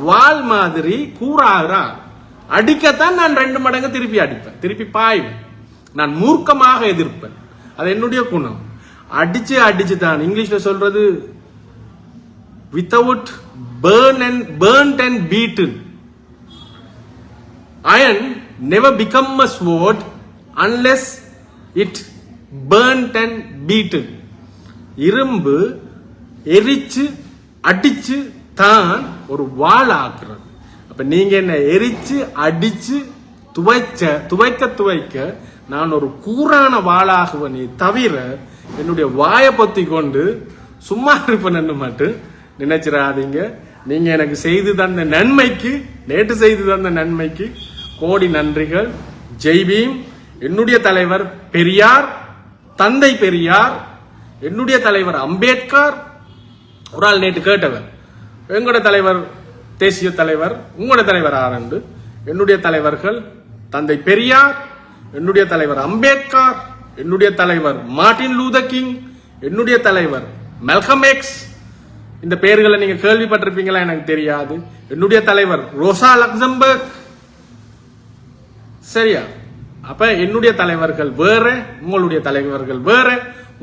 வால் மாதிரி கூறாகிறா அடிக்கத்தான் நான் 2 மடங்கு திருப்பி அடிப்பேன், திருப்பி பாய்வேன். நான் மூர்க்கமாக எதிர்ப்பேன். அது என்னுடைய குணம். அடிச்சு அடிச்சு தான் இங்கிலீஷ்ல சொல்றது without burnt and beaten iron never become a sword unless it burnt and beaten. இரும்பு எரிச்சு அடிச்சு தான் ஒரு வாள் ஆக்குறது. அப்ப நீங்க என்ன எரிச்சு அடிச்சு துவைக்க நான் ஒரு கூரான வாளாகுவனே தவிர என்னுடைய வாயை பத்தி கொண்டு சும்மா இருப்பேன்னு மட்டும் நினைச்சிடாதீங்க. நீங்க எனக்கு செய்து தந்த நன்மைக்கு, நேற்று செய்து தந்த நன்மைக்கு கோடி நன்றிகள். ஜெய்பீம். என்னுடைய தலைவர் பெரியார், தந்தை பெரியார், என்னுடைய தலைவர் அம்பேத்கர். ஒரு ஆள் நேற்று கேட்டவர், எங்களோட தலைவர் தேசிய தலைவர், உங்களோட தலைவர் ஆரண்டு. என்னுடைய தலைவர்கள் தந்தை பெரியார், என்னுடைய தலைவர் அம்பேத்கர், என்னுடைய தலைவர் மார்ட்டின் லூதர் கிங், என்னுடைய தலைவர் மெல்கம் எக்ஸ். இந்த பெயர்களை நீங்க கேள்விப்பட்டிருப்பீங்களா எனக்கு தெரியாது. என்னுடைய தலைவர் ரோசா லக்சம்பர்க். சரியா? அப்ப என்னுடைய தலைவர்கள் வேற, உங்களுடைய தலைவர்கள் வேற.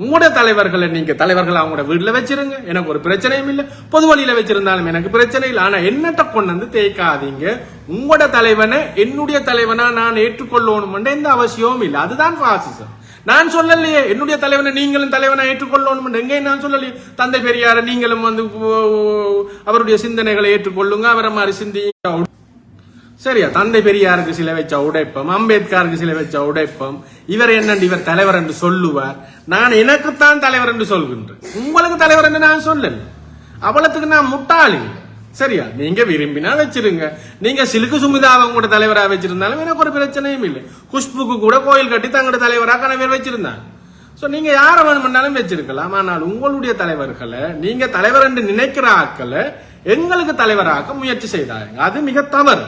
உங்களுடைய தலைவர்களை நீங்க தலைவர்கள் அவங்களோட வீட்டுல வச்சிருங்க, எனக்கு ஒரு பிரச்சனையும் இல்லை. பொது வழியில வச்சிருந்தாலும் எனக்கு பிரச்சனை இல்லை. ஆனா என்னட்ட கொண்டு வந்து தேய்க்காதீங்க. உங்களோட தலைவனை என்னுடைய தலைவனா நான் ஏற்றுக்கொள்ளணும் எந்த அவசியமும் இல்லை. அதுதான் பாசிசம். நான் சொல்லலையே என்னுடைய தலைவனை நீங்களும் தலைவனை ஏற்றுக்கொள்ளணும், எங்கே நான் சொல்லலையே. தந்தை பெரியார நீங்களும் வந்து அவருடைய சிந்தனைகளை ஏற்றுக்கொள்ளுங்க, அவரை மாதிரி சிந்திங்க. சரியா? தந்தை பெரியாருக்கு சில வச்ச உடைப்பம், அம்பேத்கருக்கு சில வச்ச உடைப்பம். இவர் என்னண்டு இவர் தலைவர் என்று சொல்லுவார். நான் எனக்குத்தான் தலைவர் என்று சொல்கின்றேன், உங்களுக்கு தலைவர் என்று நான் சொல்லல. அவளத்துக்கு நான் முட்டாளி. சரியா? நீங்க விரும்பினா வச்சிருங்க. நீங்க சிலுக்கு சுமிதாவை உங்களோட தலைவராக வச்சிருந்தாலும் எனக்கு ஒரு பிரச்சனையும் இல்லை. குஷ்புக்கு கூட கோயில் கட்டி தங்களோட தலைவராக கணவர் வச்சிருந்தாங்க. சோ நீங்க யார வேணும்னாலும் வச்சிருக்கலாம். ஆனால் உங்களுடைய தலைவர்களை நீங்க தலைவர் என்று நினைக்கிற ஆக்களை எங்களுக்கு தலைவராக்க முயற்சி செய்தாங்க. அது மிக தவறு.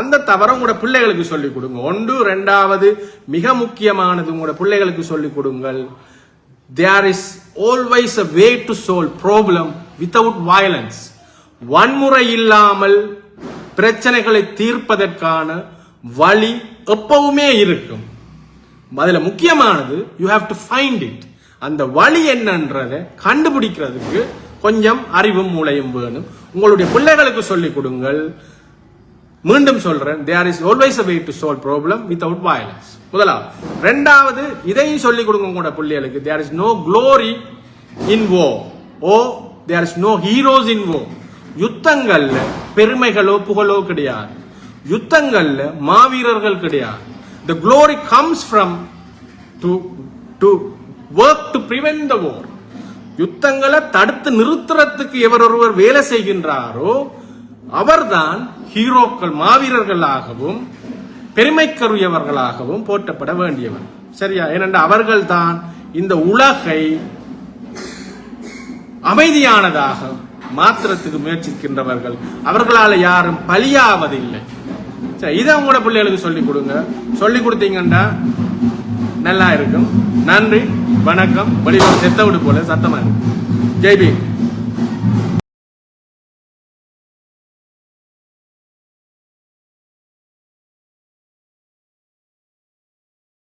அந்த தவறை உங்களோட பிள்ளைகளுக்கு சொல்லிக் கொடுங்க. ஒன்று. இரண்டாவது, மிக முக்கியமானது, உங்களோட பிள்ளைகளுக்கு சொல்லிக் கொடுங்கள். There is always a way to solve problem without violence. வன்முறை இல்லாமல் பிரச்சனைகளை தீர்ப்பதற்கான வழி எப்பவுமே இருக்கும். அதுல முக்கியமானது you have to find it. அந்த வழி என்னன்றதை கண்டுபிடிக்கிறதுக்கு கொஞ்சம் அறிவும் மூளையும் வேணும். உங்களுடைய பிள்ளைகளுக்கு சொல்லிக் கொடுங்கள். மீண்டும் சொல்றேன், there is always a way to solve problem without violence. முதலாவது. இரண்டாவது, இதையும் சொல்லிக் கொடுங்க உங்களோட பிள்ளைகளுக்கு. there is no glory in war or there is no heroes in war. யுத்தங்கள்ல பெருமைகளோ புகழோ கிடையாது. யுத்தங்கள்ல மாவீரர்கள் கிடையாது. the glory comes from to work to prevent the war. யுத்தங்களை தடுத்து நிறுத்துறதுக்கு எவர் ஒருவர் வேலை செய்கின்றாரோ அவர்தான் ஹீரோக்கள், மாவீரர்களாகவும் பெருமைக்கருயவர்களாகவும் போற்றப்பட வேண்டியவர். சரியா? ஏனென்றால் அவர்கள் தான் இந்த உலகை அமைதியானதாக மாத்திரத்துக்கு முயற்சிக்கின்றவர்கள். அவர்களால் யாரும் பலியாவதில்லை. சரி, இதை உங்களோட பிள்ளைகளுக்கு சொல்லிக் கொடுங்க. சொல்லிக் கொடுத்தீங்கன்னா நல்லா இருக்கும். நன்றி, வணக்கம். வெளியில் செத்த விடு போல சத்தமா இருக்கு. ஜெய்பீம்.